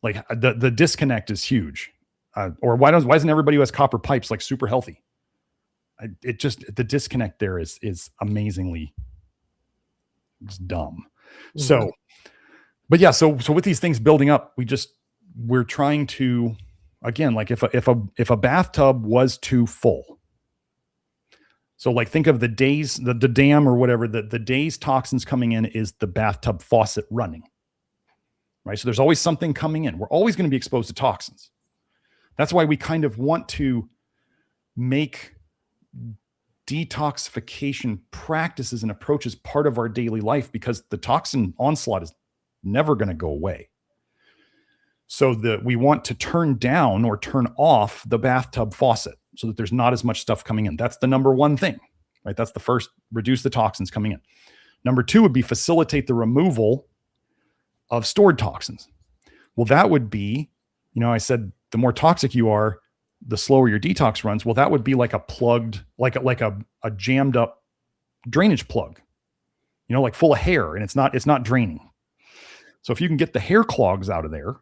Like the disconnect is huge. Or why isn't everybody who has copper pipes super healthy? The disconnect there is amazingly just dumb. Mm-hmm. So, but yeah, so with these things building up, we're trying to, again, if a bathtub was too full. So think of the days, the dam or whatever, the day's toxins coming in is the bathtub faucet running, right? So there's always something coming in. We're always going to be exposed to toxins. That's why we kind of want to make detoxification practices and approaches part of our daily life because the toxin onslaught is never going to go away. So we want to turn down or turn off the bathtub faucet so that there's not as much stuff coming in. That's the number one thing, right? That's the first, reduce the toxins coming in. Number two would be facilitate the removal of stored toxins. Well, that would be, I said, the more toxic you are, the slower your detox runs. Well, that would be like a plugged, like a jammed up drainage plug, full of hair, and it's not draining. So if you can get the hair clogs out of there,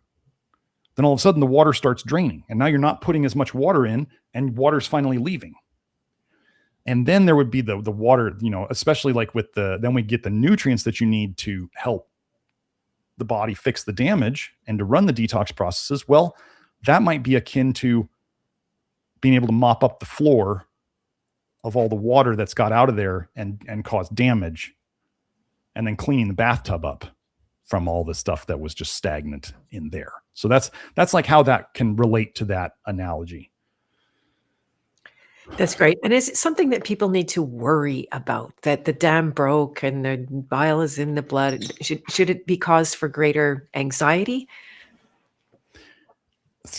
then all of a sudden the water starts draining. And now you're not putting as much water in and water's finally leaving. And then there would be the water, especially then we get the nutrients that you need to help the body fix the damage and to run the detox processes. Well, that might be akin to being able to mop up the floor of all the water that's got out of there and caused damage, and then cleaning the bathtub up from all the stuff that was just stagnant in there. So that's how that can relate to that analogy. That's great. And is it something that people need to worry about, that the dam broke and the bile is in the blood? Should it be cause for greater anxiety?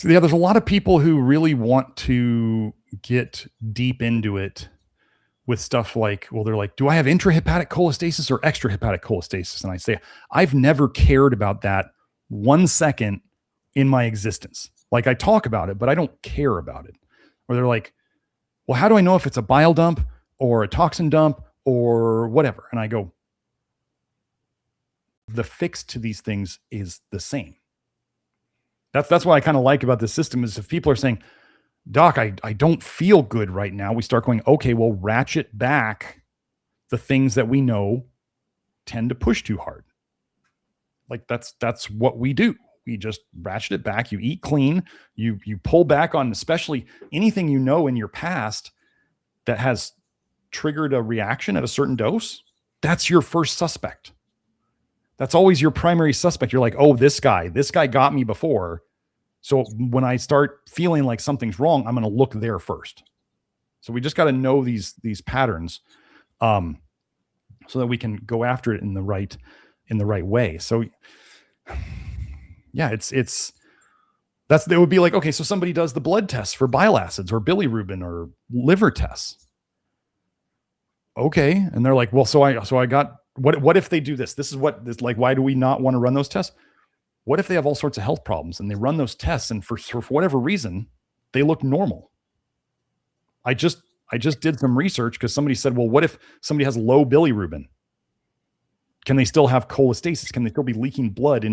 Yeah, there's a lot of people who really want to get deep into it with stuff like, well, they're like, do I have intrahepatic cholestasis or extrahepatic cholestasis? And I say, I've never cared about that 1 second in my existence. Like, I talk about it, but I don't care about it. Or they're like, well, how do I know if it's a bile dump or a toxin dump or whatever? And I go, the fix to these things is the same. That's what I kind of like about this system is if people are saying, Doc, I don't feel good right now. We start going, okay, well, ratchet back the things that we know tend to push too hard. Like that's what we do. We just ratchet it back. You eat clean. You pull back on especially anything you know in your past that has triggered a reaction at a certain dose. That's your first suspect. That's always your primary suspect. You're like, oh, this guy got me before. So when I start feeling like something's wrong, I'm going to look there first. So we just got to know these patterns, so that we can go after it in the right way. So yeah, it would be like, okay, so somebody does the blood tests for bile acids or bilirubin or liver tests. Okay. And they're like, well, so I got, what if they do this? This is like, why do we not want to run those tests? What if they have all sorts of health problems and they run those tests and for whatever reason, they look normal? I just did some research because somebody said, well, what if somebody has low bilirubin? Can they still have cholestasis? Can they still be leaking blood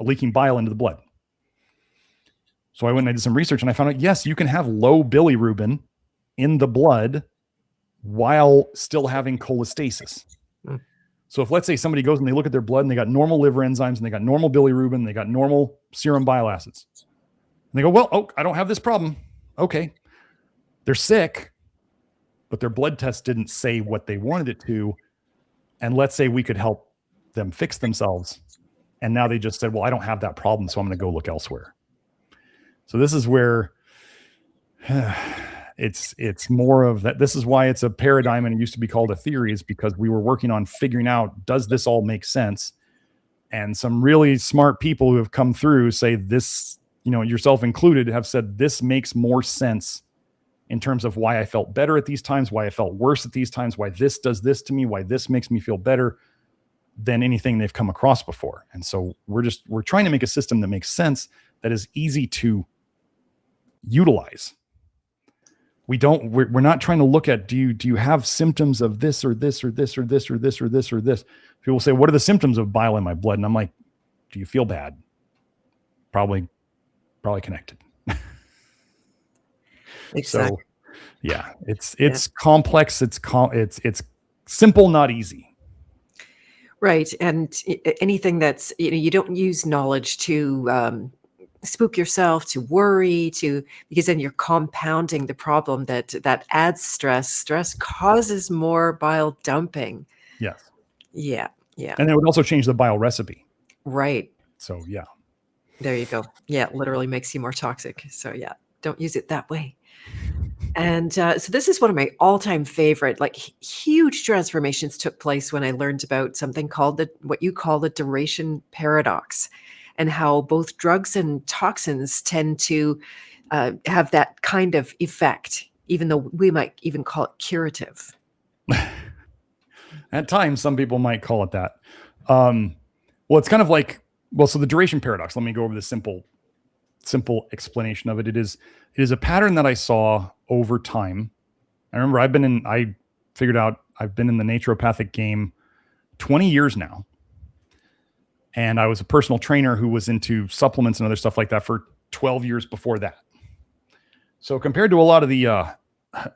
leaking bile into the blood? So I went and I did some research and I found out, yes, you can have low bilirubin in the blood while still having cholestasis. So if let's say somebody goes and they look at their blood and they got normal liver enzymes and they got normal bilirubin, they got normal serum bile acids. And they go, well, I don't have this problem. Okay. They're sick, but their blood test didn't say what they wanted it to. And let's say we could help them fix themselves. And now they just said, well, I don't have that problem, so I'm going to go look elsewhere. So this is where it's more of that. This is why it's a paradigm and it used to be called a theory, is because we were working on figuring out, does this all make sense? And some really smart people who have come through say this, yourself included, have said this makes more sense in terms of why I felt better at these times, why I felt worse at these times, why this does this to me, why this makes me feel better than anything they've come across before. And so we're trying to make a system that makes sense, that is easy to utilize. We're not trying to look at, do you have symptoms of this or this or this or this or this or this or this? People say, what are the symptoms of bile in my blood? And I'm like, do you feel bad? Probably connected. Exactly. So yeah, it's complex. It's simple, not easy. Right. And anything that's, you don't use knowledge to spook yourself, to worry, because then you're compounding the problem that adds stress. Stress causes more bile dumping. Yes. Yeah. Yeah. And it would also change the bile recipe. Right. So yeah. There you go. Yeah. It literally makes you more toxic. So yeah, don't use it that way. And so this is one of my all-time favorite, like huge transformations took place when I learned about something called what you call the duration paradox, and how both drugs and toxins tend to have that kind of effect, even though we might even call it curative. At times, some people might call it that. Well, it's kind of like, so the duration paradox, let me go over the simple explanation of it. It is a pattern that I saw over time. I remember I figured out I've been in the naturopathic game 20 years now. And I was a personal trainer who was into supplements and other stuff like that for 12 years before that. So compared to a lot of the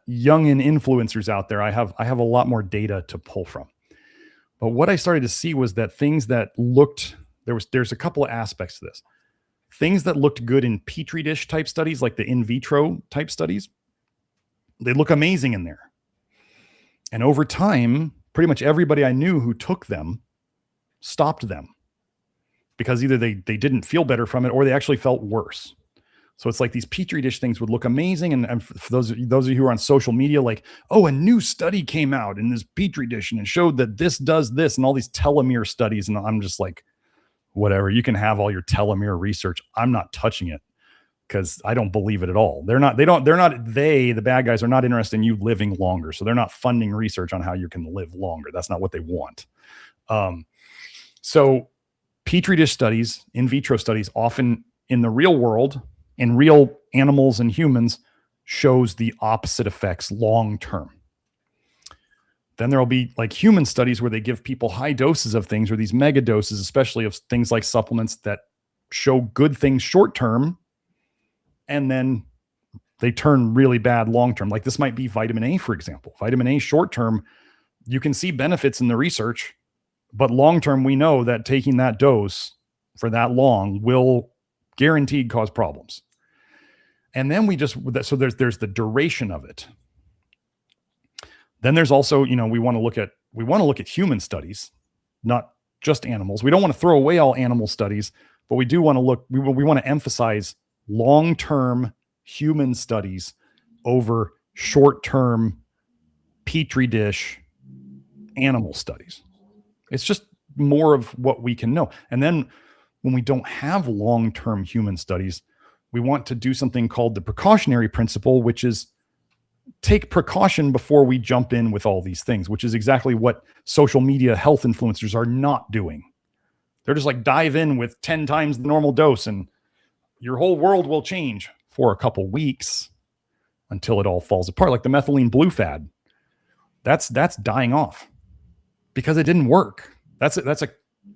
young and influencers out there, I have a lot more data to pull from. But what I started to see was that things that looked, there's a couple of aspects to this. Things that looked good in petri dish type studies, like the in vitro type studies, they look amazing in there. And over time, pretty much everybody I knew who took them stopped them because either they didn't feel better from it or they actually felt worse. So it's like these petri dish things would look amazing. And for those of you who are on social media, like, oh, a new study came out in this petri dish and it showed that this does this, and all these telomere studies. And I'm just like, whatever, you can have all your telomere research. I'm not touching it because I don't believe it at all. The bad guys are not interested in you living longer. So they're not funding research on how you can live longer. That's not what they want. So Petri dish studies, in vitro studies, often in the real world, in real animals and humans, shows the opposite effects long-term. Then there'll be like human studies where they give people high doses of things, or these mega doses, especially of things like supplements, that show good things short-term, and then they turn really bad long-term. Like this might be vitamin A, for example. Vitamin A short-term, you can see benefits in the research, but long-term, we know that taking that dose for that long will guaranteed cause problems. And then so there's the duration of it. Then there's also, we want to look at human studies, not just animals. We don't want to throw away all animal studies, but we do want to we want to emphasize long-term human studies over short-term Petri dish animal studies. It's just more of what we can know. And then when we don't have long-term human studies, we want to do something called the precautionary principle, which is take precaution before we jump in with all these things, which is exactly what social media health influencers are not doing. They're just like dive in with 10 times the normal dose and your whole world will change for a couple weeks until it all falls apart. Like the methylene blue fad, that's dying off because it didn't work. That's a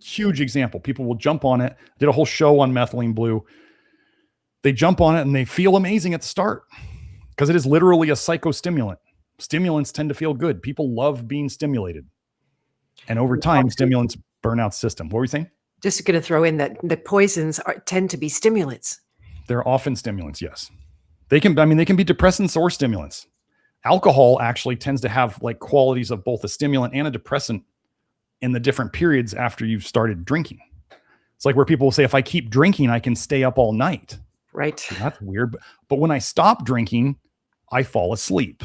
huge example. People will jump on it. I did a whole show on methylene blue. They jump on it and they feel amazing at the start because it is literally a psychostimulant. Stimulants tend to feel good. People love being stimulated. And over time, stimulants burn out the system. What were you saying? Just going to throw in that the poisons tend to be stimulants. They're often stimulants, yes. They can be depressants or stimulants. Alcohol actually tends to have like qualities of both a stimulant and a depressant in the different periods after you've started drinking. It's like where people will say, if I keep drinking, I can stay up all night. Right. That's weird. But when I stop drinking, I fall asleep.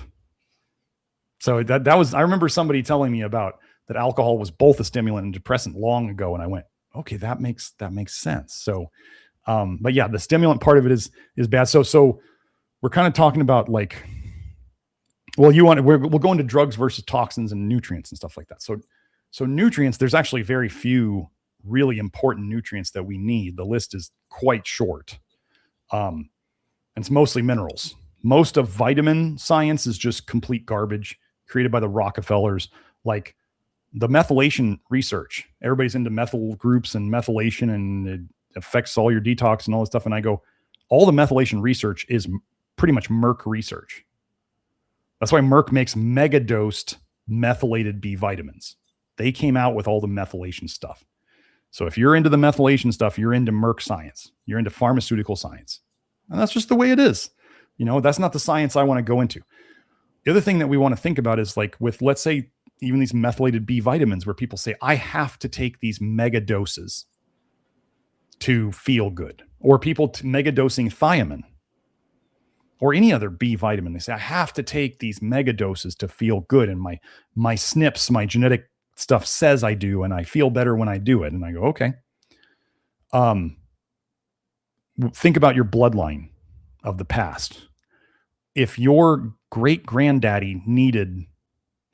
So that was, I remember somebody telling me about that alcohol was both a stimulant and depressant long ago. And I went, okay, that makes sense. So, but yeah, the stimulant part of it is bad. So we're kind of talking about like, well, we'll go into drugs versus toxins and nutrients and stuff like that. So nutrients, there's actually very few really important nutrients that we need. The list is quite short. And it's mostly minerals. Most of vitamin science is just complete garbage created by the Rockefellers. Like the methylation research, everybody's into methyl groups and methylation and it affects all your detox and all this stuff. And I go, all the methylation research is pretty much Merck research. That's why Merck makes mega-dosed methylated B vitamins. They came out with all the methylation stuff. So if you're into the methylation stuff, you're into Merck science. You're into pharmaceutical science. And that's just the way it is. That's not the science I want to go into. The other thing that we want to think about is like with, let's say, even these methylated B vitamins where people say, I have to take these mega doses to feel good. Or people mega dosing thiamine or any other B vitamin. They say, I have to take these mega doses to feel good. And my SNPs, my genetic stuff says I do, and I feel better when I do it. And I go, okay. Think about your bloodline of the past. If your great granddaddy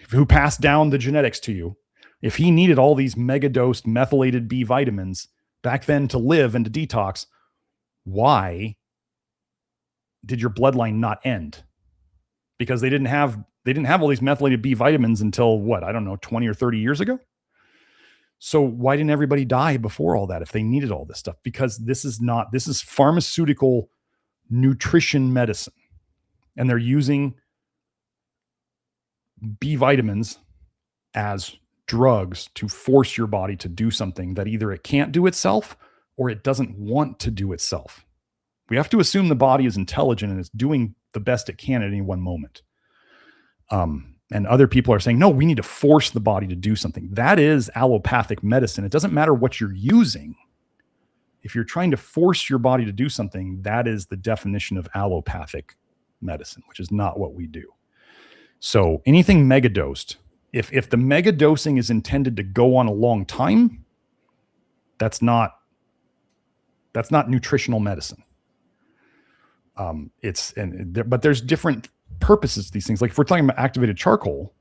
who passed down the genetics to you, if he needed all these mega dosed methylated B vitamins back then to live and to detox, why did your bloodline not end? Because they didn't have all these methylated B vitamins until 20 or 30 years ago. So why didn't everybody die before all that if they needed all this stuff? Because this is pharmaceutical nutrition medicine. And they're using B vitamins as drugs to force your body to do something that either it can't do itself or it doesn't want to do itself. We have to assume the body is intelligent and it's doing the best it can at any one moment. And other people are saying, no, we need to force the body to do something. That is allopathic medicine. It doesn't matter what you're using. If you're trying to force your body to do something, that is the definition of allopathic medicine, which is not what we do. So anything megadosed, if the mega dosing is intended to go on a long time, that's not nutritional medicine. But there's different purposes to these things. Like if we're talking about activated charcoal,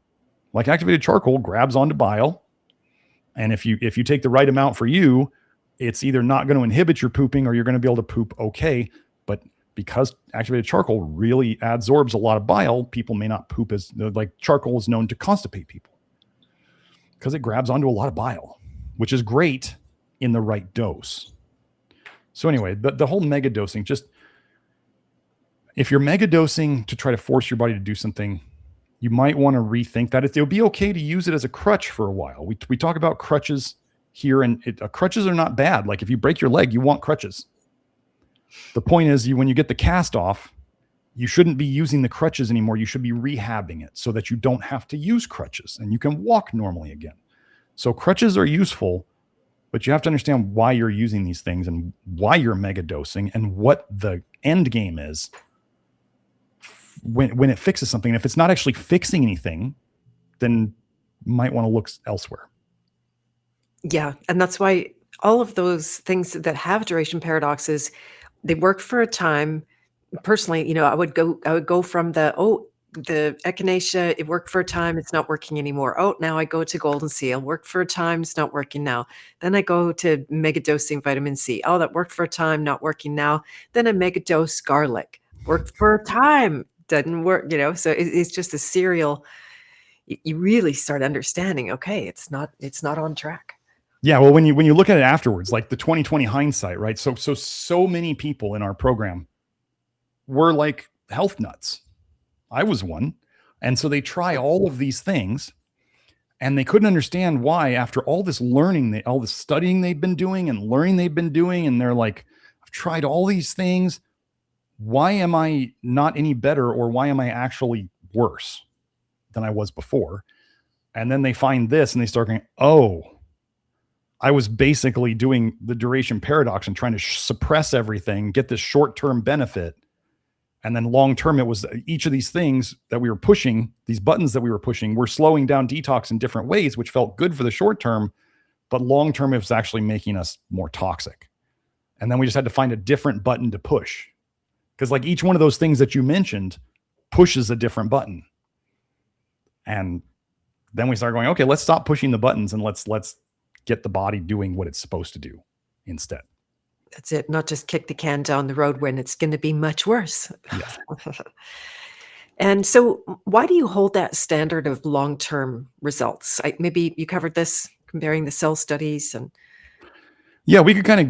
like activated charcoal grabs onto bile. And if you take the right amount for you, it's either not going to inhibit your pooping or you're going to be able to poop okay. But because activated charcoal really adsorbs a lot of bile, people may not poop as, like, charcoal is known to constipate people because it grabs onto a lot of bile, which is great in the right dose. So anyway, the whole mega dosing, just if you're mega dosing to try to force your body to do something, you might want to rethink that. It would be okay to use it as a crutch for a while. We talk about crutches here, and crutches are not bad. Like if you break your leg, you want crutches. The point is, when you get the cast off, you shouldn't be using the crutches anymore. You should be rehabbing it so that you don't have to use crutches and you can walk normally again. So crutches are useful, but you have to understand why you're using these things and why you're mega dosing and what the end game is when it fixes something. If it's not actually fixing anything, then you might want to look elsewhere. Yeah. And that's why all of those things that have duration paradoxes, they work for a time. Personally, I would go from the echinacea, it worked for a time, it's not working anymore. Oh, now I go to golden seal, worked for a time, it's not working now. Then I go to mega dosing vitamin C. Oh, that worked for a time, not working now. Then I mega dose garlic, worked for a time, doesn't work, so it's just a serial. You really start understanding, okay, it's not on track. Yeah, well, when you look at it afterwards, like the 2020 hindsight, right? So many people in our program were like health nuts. I was one. And so they try all of these things and they couldn't understand why, after all this learning, all the studying they've been doing and learning they've been doing. And they're like, I've tried all these things. Why am I not any better? Or why am I actually worse than I was before? And then they find this and they start going, oh, I was basically doing the duration paradox and trying to suppress everything, get this short-term benefit. And then long-term, it was each of these things that we were pushing, these buttons that we were pushing, were slowing down detox in different ways, which felt good for the short term, but long-term, it was actually making us more toxic. And then we just had to find a different button to push. Because like each one of those things that you mentioned pushes a different button. And then we started going, okay, let's stop pushing the buttons and let's get the body doing what it's supposed to do instead. That's it. Not just kick the can down the road when it's going to be much worse. Yes. And so why do you hold that standard of long-term results? Maybe you covered this, comparing the cell studies and. Yeah, we could kind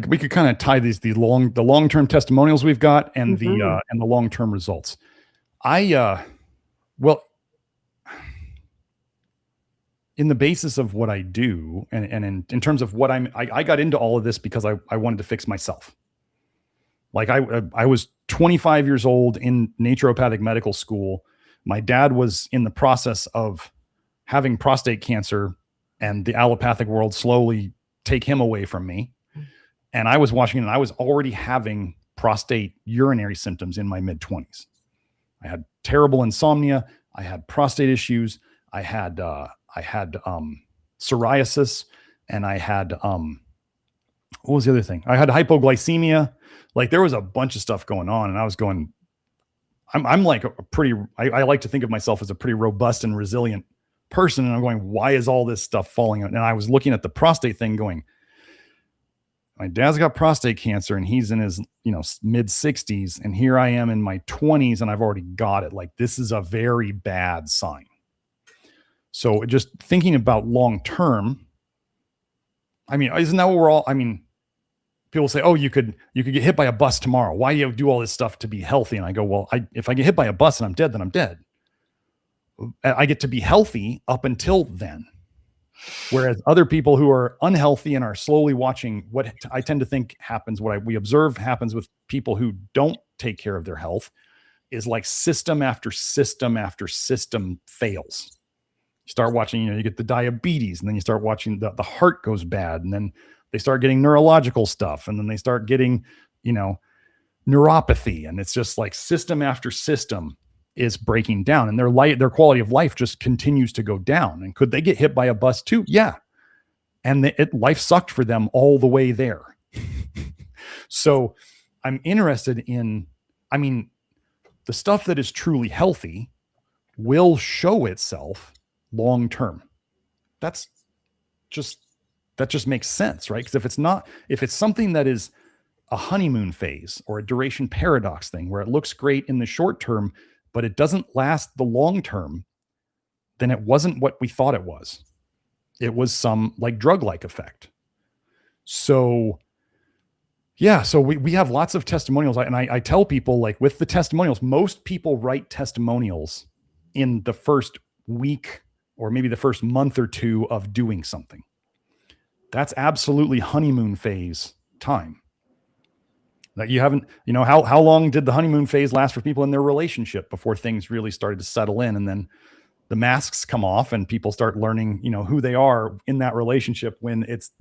of tie the long-term testimonials we've got and the long-term results. Well, in the basis of what I do, and in terms of what I got into all of this because I wanted to fix myself. Like I was 25 years old in naturopathic medical school. My dad was in the process of having prostate cancer, and the allopathic world slowly take him away from me. And I was watching it, and I was already having prostate urinary symptoms in my mid-20s. I had terrible insomnia. I had prostate issues. I had psoriasis, and I had what was the other thing? I had hypoglycemia. Like there was a bunch of stuff going on, and I was going. I'm like I like to think of myself as a pretty robust and resilient person, and I'm going, why is all this stuff falling out? And I was looking at the prostate thing, going, my dad's got prostate cancer, and he's in his mid 60s, and here I am in my 20s, and I've already got it. Like this is a very bad sign. So just thinking about long term, I mean, isn't that what we're all? I mean, people say, "Oh, you could get hit by a bus tomorrow. Why do you do all this stuff to be healthy?" And I go, "Well, if I get hit by a bus and I'm dead, then I'm dead. I get to be healthy up until then." Whereas other people who are unhealthy and are slowly watching, what I tend to think happens, we observe happens with people who don't take care of their health, is like system after system after system fails. You start watching, you get the diabetes, and then you start watching the heart goes bad, and then they start getting neurological stuff, and then they start getting, neuropathy, and it's just like system after system is breaking down, and their quality of life just continues to go down. And could they get hit by a bus too? Yeah. And life sucked for them all the way there. So I'm interested in, the stuff that is truly healthy will show itself long term. That just makes sense, right? Because if it's something that is a honeymoon phase or a duration paradox thing where it looks great in the short term, but it doesn't last the long term, then it wasn't what we thought it was. It was some like drug-like effect. So yeah, so we have lots of testimonials. And I tell people, like, with the testimonials, most people write testimonials in the first week or maybe the first month or two of doing something. That's absolutely honeymoon phase time. That you haven't, how long did the honeymoon phase last for people in their relationship before things really started to settle in? And then the masks come off and people start learning, who they are in that relationship, when it's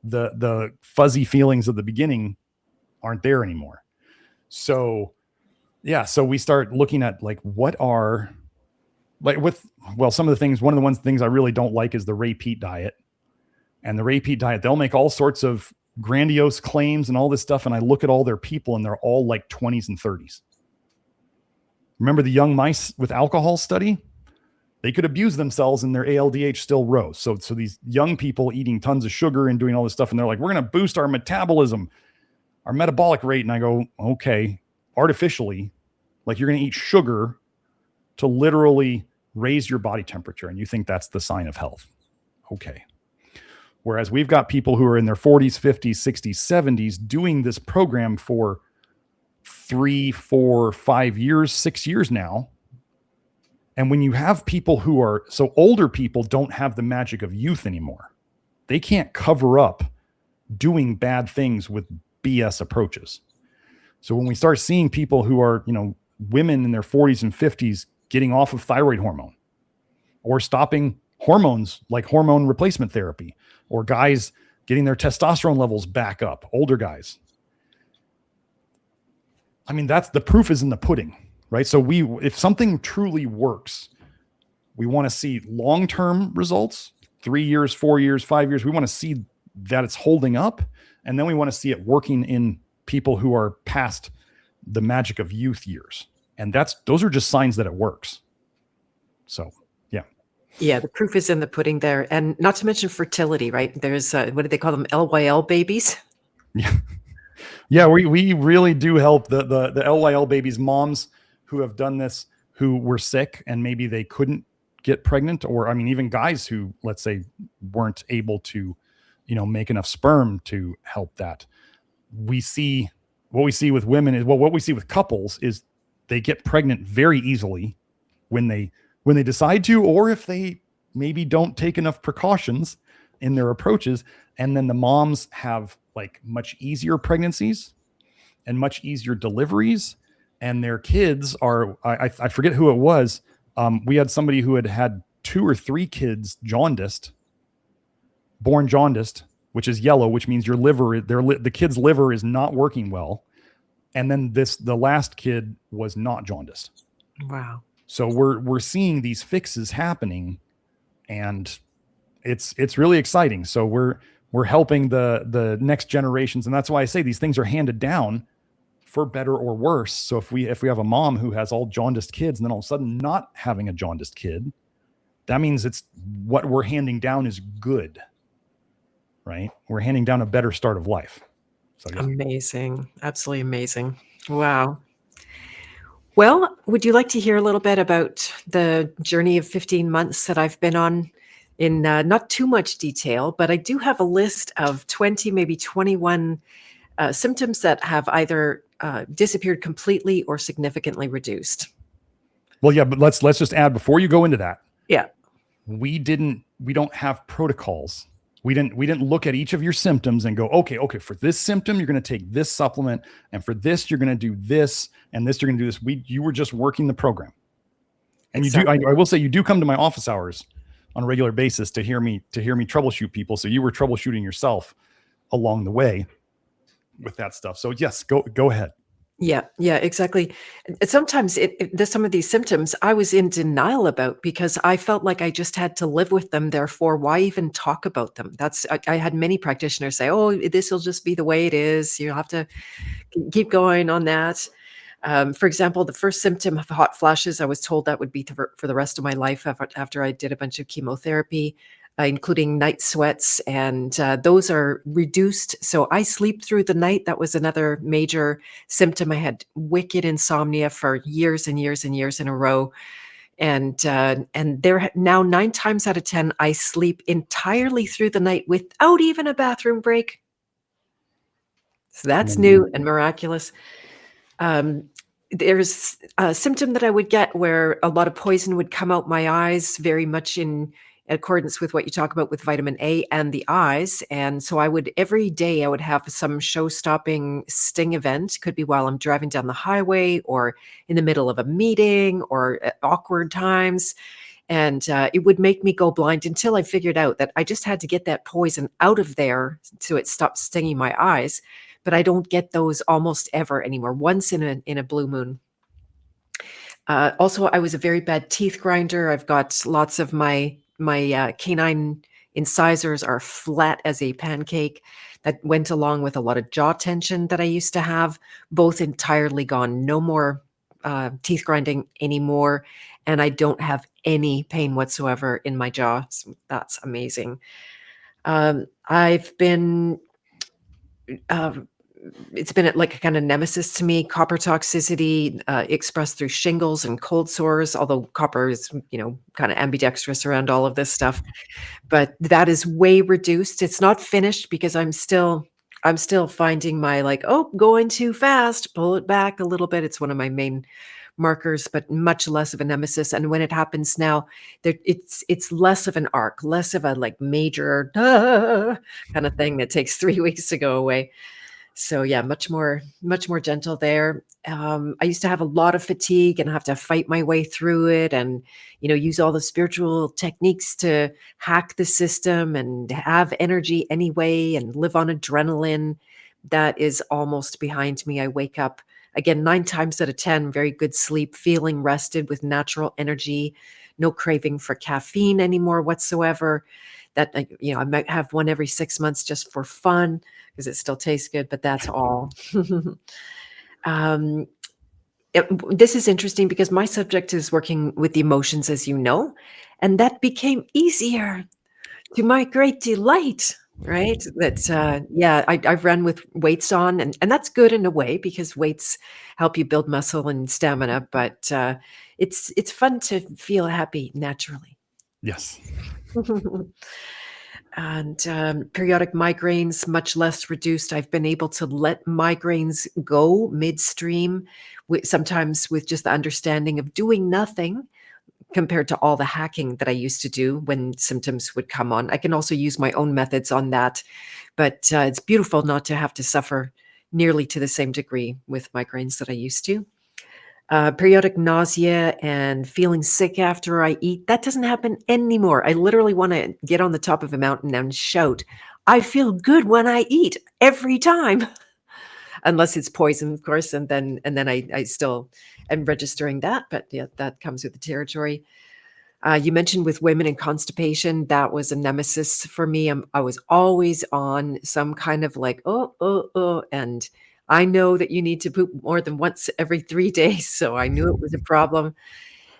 the fuzzy feelings of the beginning aren't there anymore. So yeah, so we start looking at like, what are some of the things, one of the things I really don't like is the repeat diet. And the repeat diet, they'll make all sorts of grandiose claims and all this stuff. And I look at all their people and they're all like 20s and 30s. Remember the young mice with alcohol study? They could abuse themselves and their ALDH still rose. So these young people eating tons of sugar and doing all this stuff, and they're like, we're going to boost our metabolism, our metabolic rate. And I go, okay, artificially, like you're going to eat sugar to literally raise your body temperature. And you think that's the sign of health. Okay. Whereas we've got people who are in their 40s, 50s, 60s, 70s doing this program for 3, 4, 5 years, 6 years now. And when you have people who are, so older people don't have the magic of youth anymore. They can't cover up doing bad things with BS approaches. So when we start seeing people who are, women in their 40s and 50s getting off of thyroid hormone or stopping hormones like hormone replacement therapy, or guys getting their testosterone levels back up, older guys. I mean, that's the proof is in the pudding, right? So if something truly works, we want to see long-term results, 3 years, 4 years, 5 years. We want to see that it's holding up. And then we want to see it working in people who are past the magic of youth years. And those are just signs that it works. So, yeah. Yeah, the proof is in the pudding there. And not to mention fertility, right? There's, what do they call them? LYL babies? Yeah. Yeah, we really do help the LYL babies, moms who have done this, who were sick and maybe they couldn't get pregnant, or even guys who, let's say, weren't able to, make enough sperm to help that. What we see with women is, what we see with couples is they get pregnant very easily when they decide to, or if they maybe don't take enough precautions in their approaches. And then the moms have like much easier pregnancies and much easier deliveries. And their kids are, I forget who it was. We had somebody who had 2 or 3 kids born jaundiced, which is yellow, which means the kid's liver is not working well. And then the last kid was not jaundiced. Wow. So we're seeing these fixes happening, and it's really exciting. So we're helping the next generations, and that's why I say these things are handed down for better or worse. So if we have a mom who has all jaundiced kids and then all of a sudden not having a jaundiced kid, that means it's what we're handing down is good, right? We're handing down a better start of life. So yeah. Amazing. Absolutely amazing. Wow. Well, would you like to hear a little bit about the journey of 15 months that I've been on in not too much detail, but I do have a list of 20, maybe 21 symptoms that have either disappeared completely or significantly reduced. Well, yeah, but let's just add before you go into that. Yeah. We don't have protocols. We didn't look at each of your symptoms and go, okay, for this symptom, you're going to take this supplement. And for this, you're going to do this, and this, you're going to do this. You were just working the program. And exactly. I will say you do come to my office hours on a regular basis to hear me troubleshoot people. So you were troubleshooting yourself along the way with that stuff. So yes, go ahead. Yeah, exactly. Sometimes some of these symptoms I was in denial about because I felt like I just had to live with them. Therefore, why even talk about them? I had many practitioners say, "Oh, this will just be the way it is. You'll have to keep going on that." For example, the first symptom of hot flashes, I was told that would be for the rest of my life after I did a bunch of chemotherapy, including night sweats, and those are reduced. So I sleep through the night. That was another major symptom. I had wicked insomnia for years and years and years in a row. And there now 9 times out of 10, I sleep entirely through the night without even a bathroom break. So that's Amazing. new and miraculous. Um, there's a symptom that I would get where a lot of poison would come out my eyes, very much in accordance with what you talk about with vitamin A and the eyes. And so I would every day I would have some show-stopping sting event. Could be while I'm driving down the highway or in the middle of a meeting or at awkward times. And it would make me go blind until I figured out that I just had to get that poison out of there so it stopped stinging my eyes. But I don't get those almost ever anymore. Once in a blue moon. Also, I was a very bad teeth grinder. I've got lots of my canine incisors are flat as a pancake. That went along with a lot of jaw tension that I used to have. Both entirely gone. No more teeth grinding anymore, and I don't have any pain whatsoever in my jaw. So that's amazing. I've been it's been like a kind of nemesis to me. Copper toxicity expressed through shingles and cold sores, although copper is, kind of ambidextrous around all of this stuff. But that is way reduced. It's not finished because I'm still finding my like, oh, going too fast, pull it back a little bit. It's one of my main markers, but much less of a nemesis. And when it happens now, it's less of an arc, less of a like major kind of thing that takes 3 weeks to go away. So yeah, much more gentle there. I used to have a lot of fatigue and have to fight my way through it, and use all the spiritual techniques to hack the system and have energy anyway, and live on adrenaline. That is almost behind me. I wake up again 9 times out of 10, very good sleep, feeling rested with natural energy, no craving for caffeine anymore whatsoever. That I might have one every 6 months just for fun because it still tastes good, but that's all. um, this is interesting because my subject is working with the emotions, as you know, and that became easier to my great delight. Right? That yeah, I've run with weights on, and that's good in a way because weights help you build muscle and stamina. But it's fun to feel happy naturally. Yes. And periodic migraines much less reduced. I've been able to let migraines go midstream, sometimes with just the understanding of doing nothing compared to all the hacking that I used to do when symptoms would come on. I can also use my own methods on that, but it's beautiful not to have to suffer nearly to the same degree with migraines that I used to. Periodic nausea and feeling sick after I eat, that doesn't happen anymore. I literally want to get on the top of a mountain and shout, I feel good when I eat every time, unless it's poison, of course. And then I still am registering that. But yeah, that comes with the territory. You mentioned with women and constipation, that was a nemesis for me. I was always on some kind of like, and I know that you need to poop more than once every 3 days. So I knew it was a problem.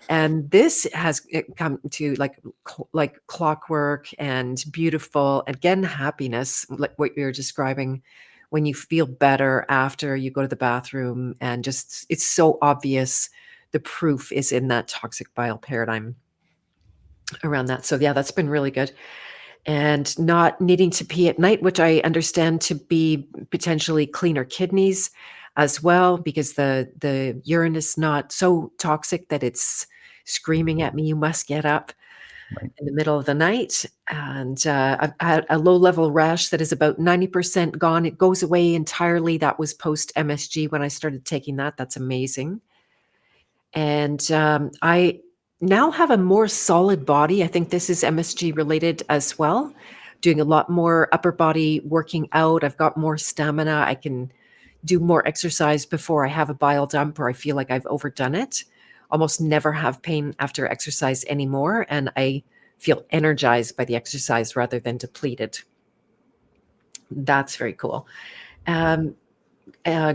And this has come to like clockwork and beautiful, again, happiness, like what you're describing when you feel better after you go to the bathroom. And just, it's so obvious. The proof is in that toxic bile paradigm around that. So yeah, that's been really good. And not needing to pee at night, which I understand to be potentially cleaner kidneys as well, because the urine is not so toxic that it's screaming at me, you must get up Right. in the middle of the night. And I've had a low level rash that is about 90% gone. It goes away entirely. That was post MSG when I started taking that. That's amazing. And I now have a more solid body. I think this is MSG related as well. Doing a lot more upper body working out. I've got more stamina. I can do more exercise before I have a bile dump or I feel like I've overdone it. Almost never have pain after exercise anymore. And I feel energized by the exercise rather than depleted. That's very cool. Um, uh,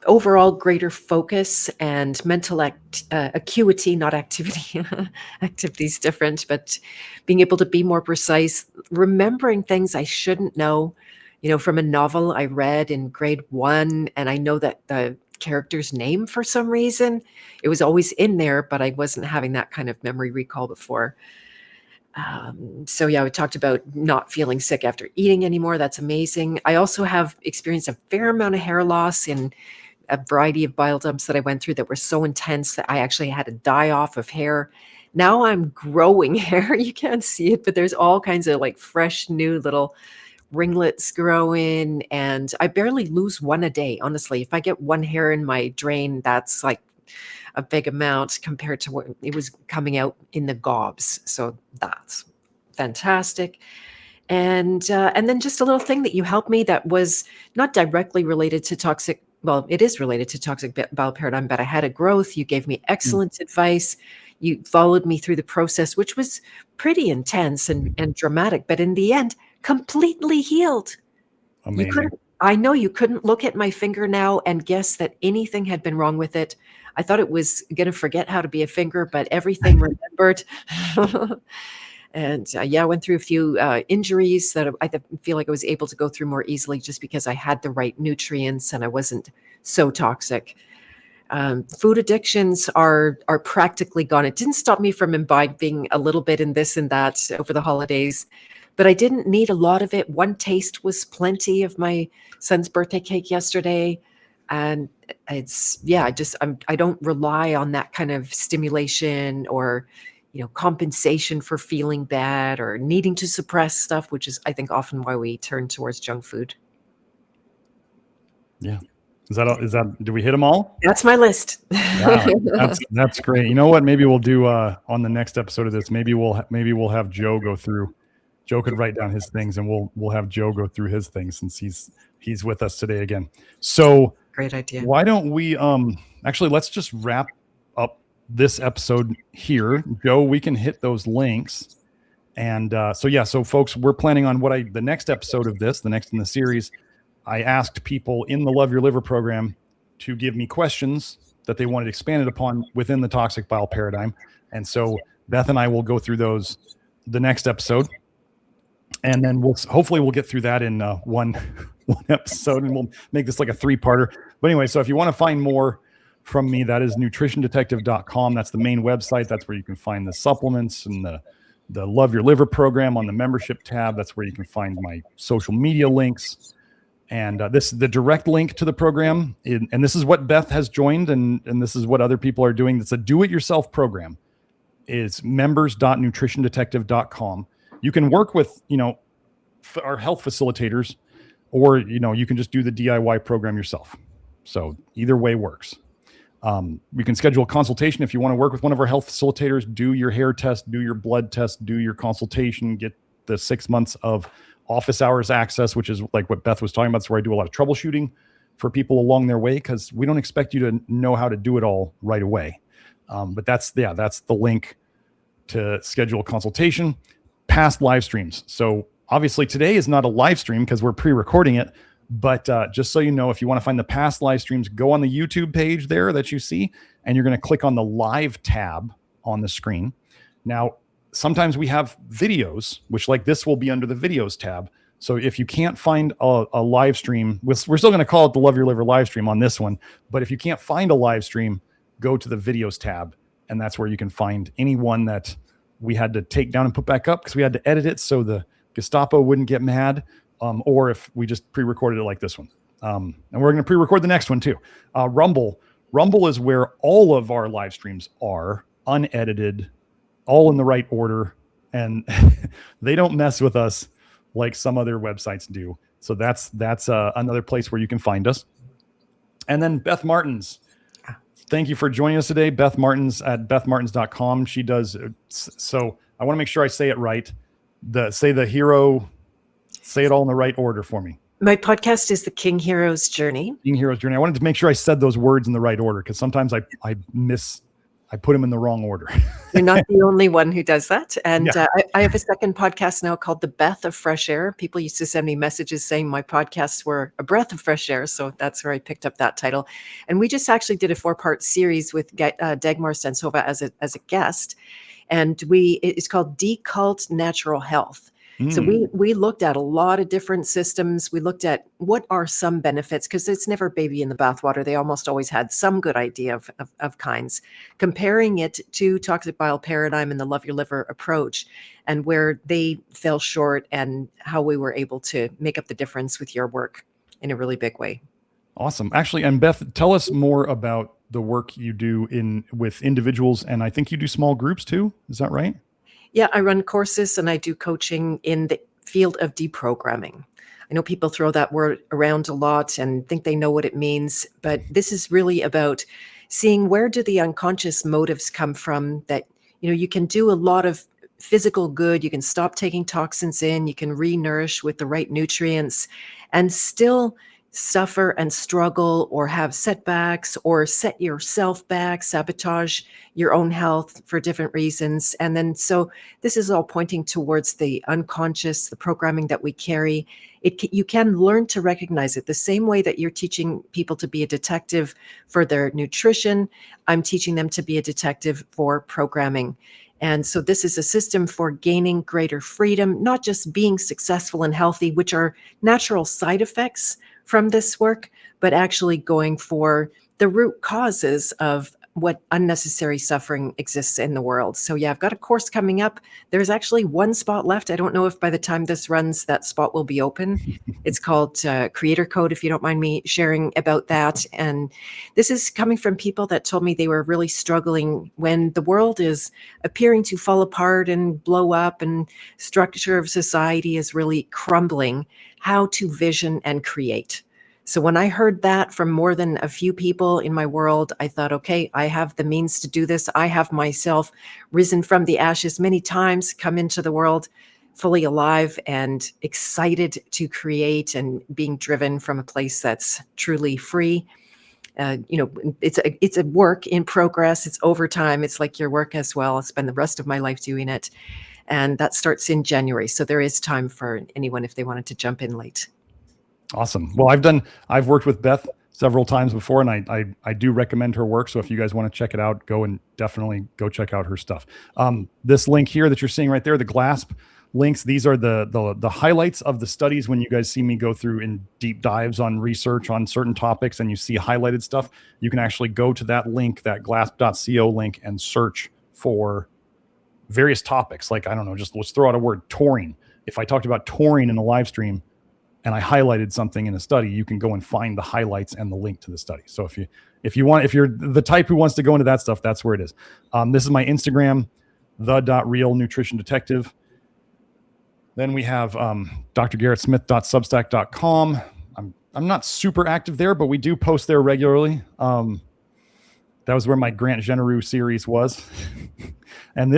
overall greater focus and mental acuity, not activity. Activity is different, but being able to be more precise, remembering things I shouldn't know, from a novel I read in grade 1, and I know that the character's name for some reason. It was always in there, but I wasn't having that kind of memory recall before. So yeah, we talked about not feeling sick after eating anymore. That's amazing. I also have experienced a fair amount of hair loss in a variety of bile dumps that I went through that were so intense that I actually had to die off of hair. Now I'm growing hair. You can't see it, but there's all kinds of like fresh, new little ringlets growing, and I barely lose one a day. Honestly, if I get one hair in my drain, that's like a big amount compared to what it was coming out in the gobs. So that's fantastic. And then just a little thing that you helped me that was not directly related to toxic. Well, it is related to toxic bile paradigm, but I had a growth. You gave me excellent advice. You followed me through the process, which was pretty intense and dramatic, but in the end, completely healed. Amazing. I know you couldn't look at my finger now and guess that anything had been wrong with it. I thought it was going to forget how to be a finger, but everything remembered. And yeah, I went through a few injuries that I feel like I was able to go through more easily just because I had the right nutrients and I wasn't so toxic. Food addictions are practically gone. It didn't stop me from imbibing a little bit in this and that over the holidays, but I didn't need a lot of it. One taste was plenty of my son's birthday cake yesterday. And I don't rely on that kind of stimulation or, compensation for feeling bad or needing to suppress stuff, which is, I think, often why we turn towards junk food. Yeah. Is that, do we hit them all? That's my list. Wow. That's great. You know what? Maybe we'll do, on the next episode of this, maybe we'll have Joe go through. Joe could write down his things and we'll have Joe go through his things since he's with us today again. So great idea. Why don't we, actually, let's just wrap up this episode here. Joe, we can hit those links. And so folks, we're planning on the next episode of this, the next in the series. I asked people in the Love Your Liver program to give me questions that they wanted expanded upon within the toxic bile paradigm. And so Beth and I will go through those the next episode. And then hopefully we'll get through that in one episode, and we'll make this like a 3-parter. But anyway, so if you want to find more from me, that is nutritiondetective.com. That's the main website. That's where you can find the supplements and the Love Your Liver program on the membership tab. That's where you can find my social media links. And the direct link to the program. And this is what Beth has joined, and this is what other people are doing. It's a do-it-yourself program. Is members.nutritiondetective.com. You can work with, our health facilitators, or, you can just do the DIY program yourself. So either way works. We can schedule a consultation if you want to work with one of our health facilitators, do your hair test, do your blood test, do your consultation, get the 6 months of office hours access, which is like what Beth was talking about. That's where I do a lot of troubleshooting for people along their way, because we don't expect you to know how to do it all right away. But that's the link to schedule a consultation. Past live streams. So obviously today is not a live stream because we're pre-recording it, but just so you know, if you want to find the past live streams, go on the YouTube page there that you see, and you're going to click on the live tab on the screen. Now, sometimes we have videos, which like this will be under the videos tab. So if you can't find a live stream, we're still going to call it the Love Your Liver live stream on this one. But if you can't find a live stream, go to the videos tab, and that's where you can find any one that we had to take down and put back up because we had to edit it so the Gestapo wouldn't get mad, or if we just pre-recorded it like this one. And we're going to pre-record the next one too. Rumble is where all of our live streams are unedited, all in the right order, and they don't mess with us like some other websites do. So that's another place where you can find us. And then Beth Martens. Thank you for joining us today. Beth Martens at bethmartens.com. She does. So I want to make sure I say it right. Say it all in the right order for me. My podcast is The King Hero's Journey. King Hero's Journey. I wanted to make sure I said those words in the right order because sometimes I I put them in the wrong order. You're not the only one who does that. And Yeah. I have a second podcast now called The Beth of Fresh Air. People used to send me messages saying my podcasts were a breath of fresh air. So that's where I picked up that title. And we just actually did a 4-part series with Dagmar Sensova as a guest. And it's called Decult Natural Health. So we looked at a lot of different systems. We looked at what are some benefits, because it's never baby in the bathwater. They almost always had some good idea of kinds, comparing it to Toxic Bile Paradigm and the Love Your Liver approach, and where they fell short and how we were able to make up the difference with your work in a really big way. Awesome. Actually, and Beth, tell us more about the work you do with individuals, and I think you do small groups too. Is that right? Yeah, I run courses and I do coaching in the field of deprogramming. I know people throw that word around a lot and think they know what it means, but this is really about seeing where do the unconscious motives come from, that, you can do a lot of physical good. You can stop taking toxins in, you can re-nourish with the right nutrients, and still suffer and struggle or have setbacks or set yourself back, sabotage your own health for different reasons. And then, so this is all pointing towards the unconscious, the programming that we carry. You can learn to recognize it the same way that you're teaching people to be a detective for their nutrition. I'm teaching them to be a detective for programming. And so this is a system for gaining greater freedom, not just being successful and healthy, which are natural side effects from this work, but actually going for the root causes of what unnecessary suffering exists in the world. So yeah, I've got a course coming up. There's actually one spot left. I don't know if by the time this runs, that spot will be open. It's called Creator Code, if you don't mind me sharing about that. And this is coming from people that told me they were really struggling when the world is appearing to fall apart and blow up and structure of society is really crumbling, how to vision and create. So when I heard that from more than a few people in my world, I thought, okay, I have the means to do this. I have myself risen from the ashes many times, come into the world fully alive and excited to create and being driven from a place that's truly free. It's a work in progress. It's overtime. It's like your work as well. I'll spend the rest of my life doing it. And that starts in January. So there is time for anyone if they wanted to jump in late. Awesome. Well, I've worked with Beth several times before, and I do recommend her work. So if you guys want to check it out, definitely go check out her stuff. This link here that you're seeing right there, the GLASP links, these are the highlights of the studies. When you guys see me go through in deep dives on research on certain topics and you see highlighted stuff, you can actually go to that link, that glasp.co link, and search for various topics. Like, I don't know, just let's throw out a word, taurine. If I talked about taurine in a live stream and I highlighted something in a study, you can go and find the highlights and the link to the study. So if you're the type who wants to go into that stuff, that's where it is. This is my Instagram, the.realnutritiondetective. Then we have drgarrettsmith.substack.com. I'm not super active there, but we do post there regularly. That was where my Grant Genereux series was. And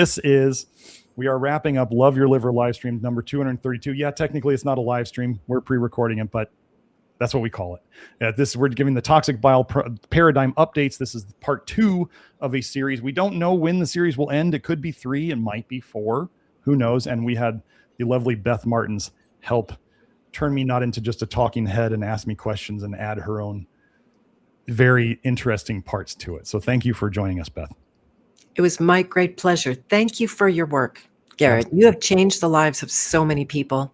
we are wrapping up Love Your Liver live stream number 232. Yeah, technically it's not a live stream. We're pre-recording it, but that's what we call it. We're giving the Toxic Bile Paradigm updates. This is part 2 of a series. We don't know when the series will end. It could be 3, it might be 4. Who knows? And we had the lovely Beth Martens help turn me not into just a talking head and ask me questions and add her own very interesting parts to it. So thank you for joining us, Beth. It was my great pleasure. Thank you for your work, Garrett. You have changed the lives of so many people,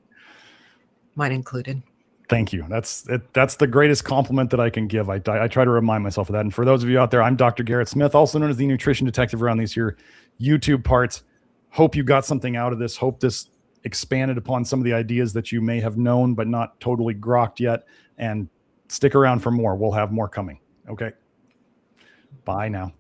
mine included. Thank you. That's the greatest compliment that I can give. I try to remind myself of that. And for those of you out there, I'm Dr. Garrett Smith, also known as the Nutrition Detective around these here YouTube parts. Hope you got something out of this. Hope this expanded upon some of the ideas that you may have known but not totally grokked yet. And stick around for more. We'll have more coming. Okay. Bye now.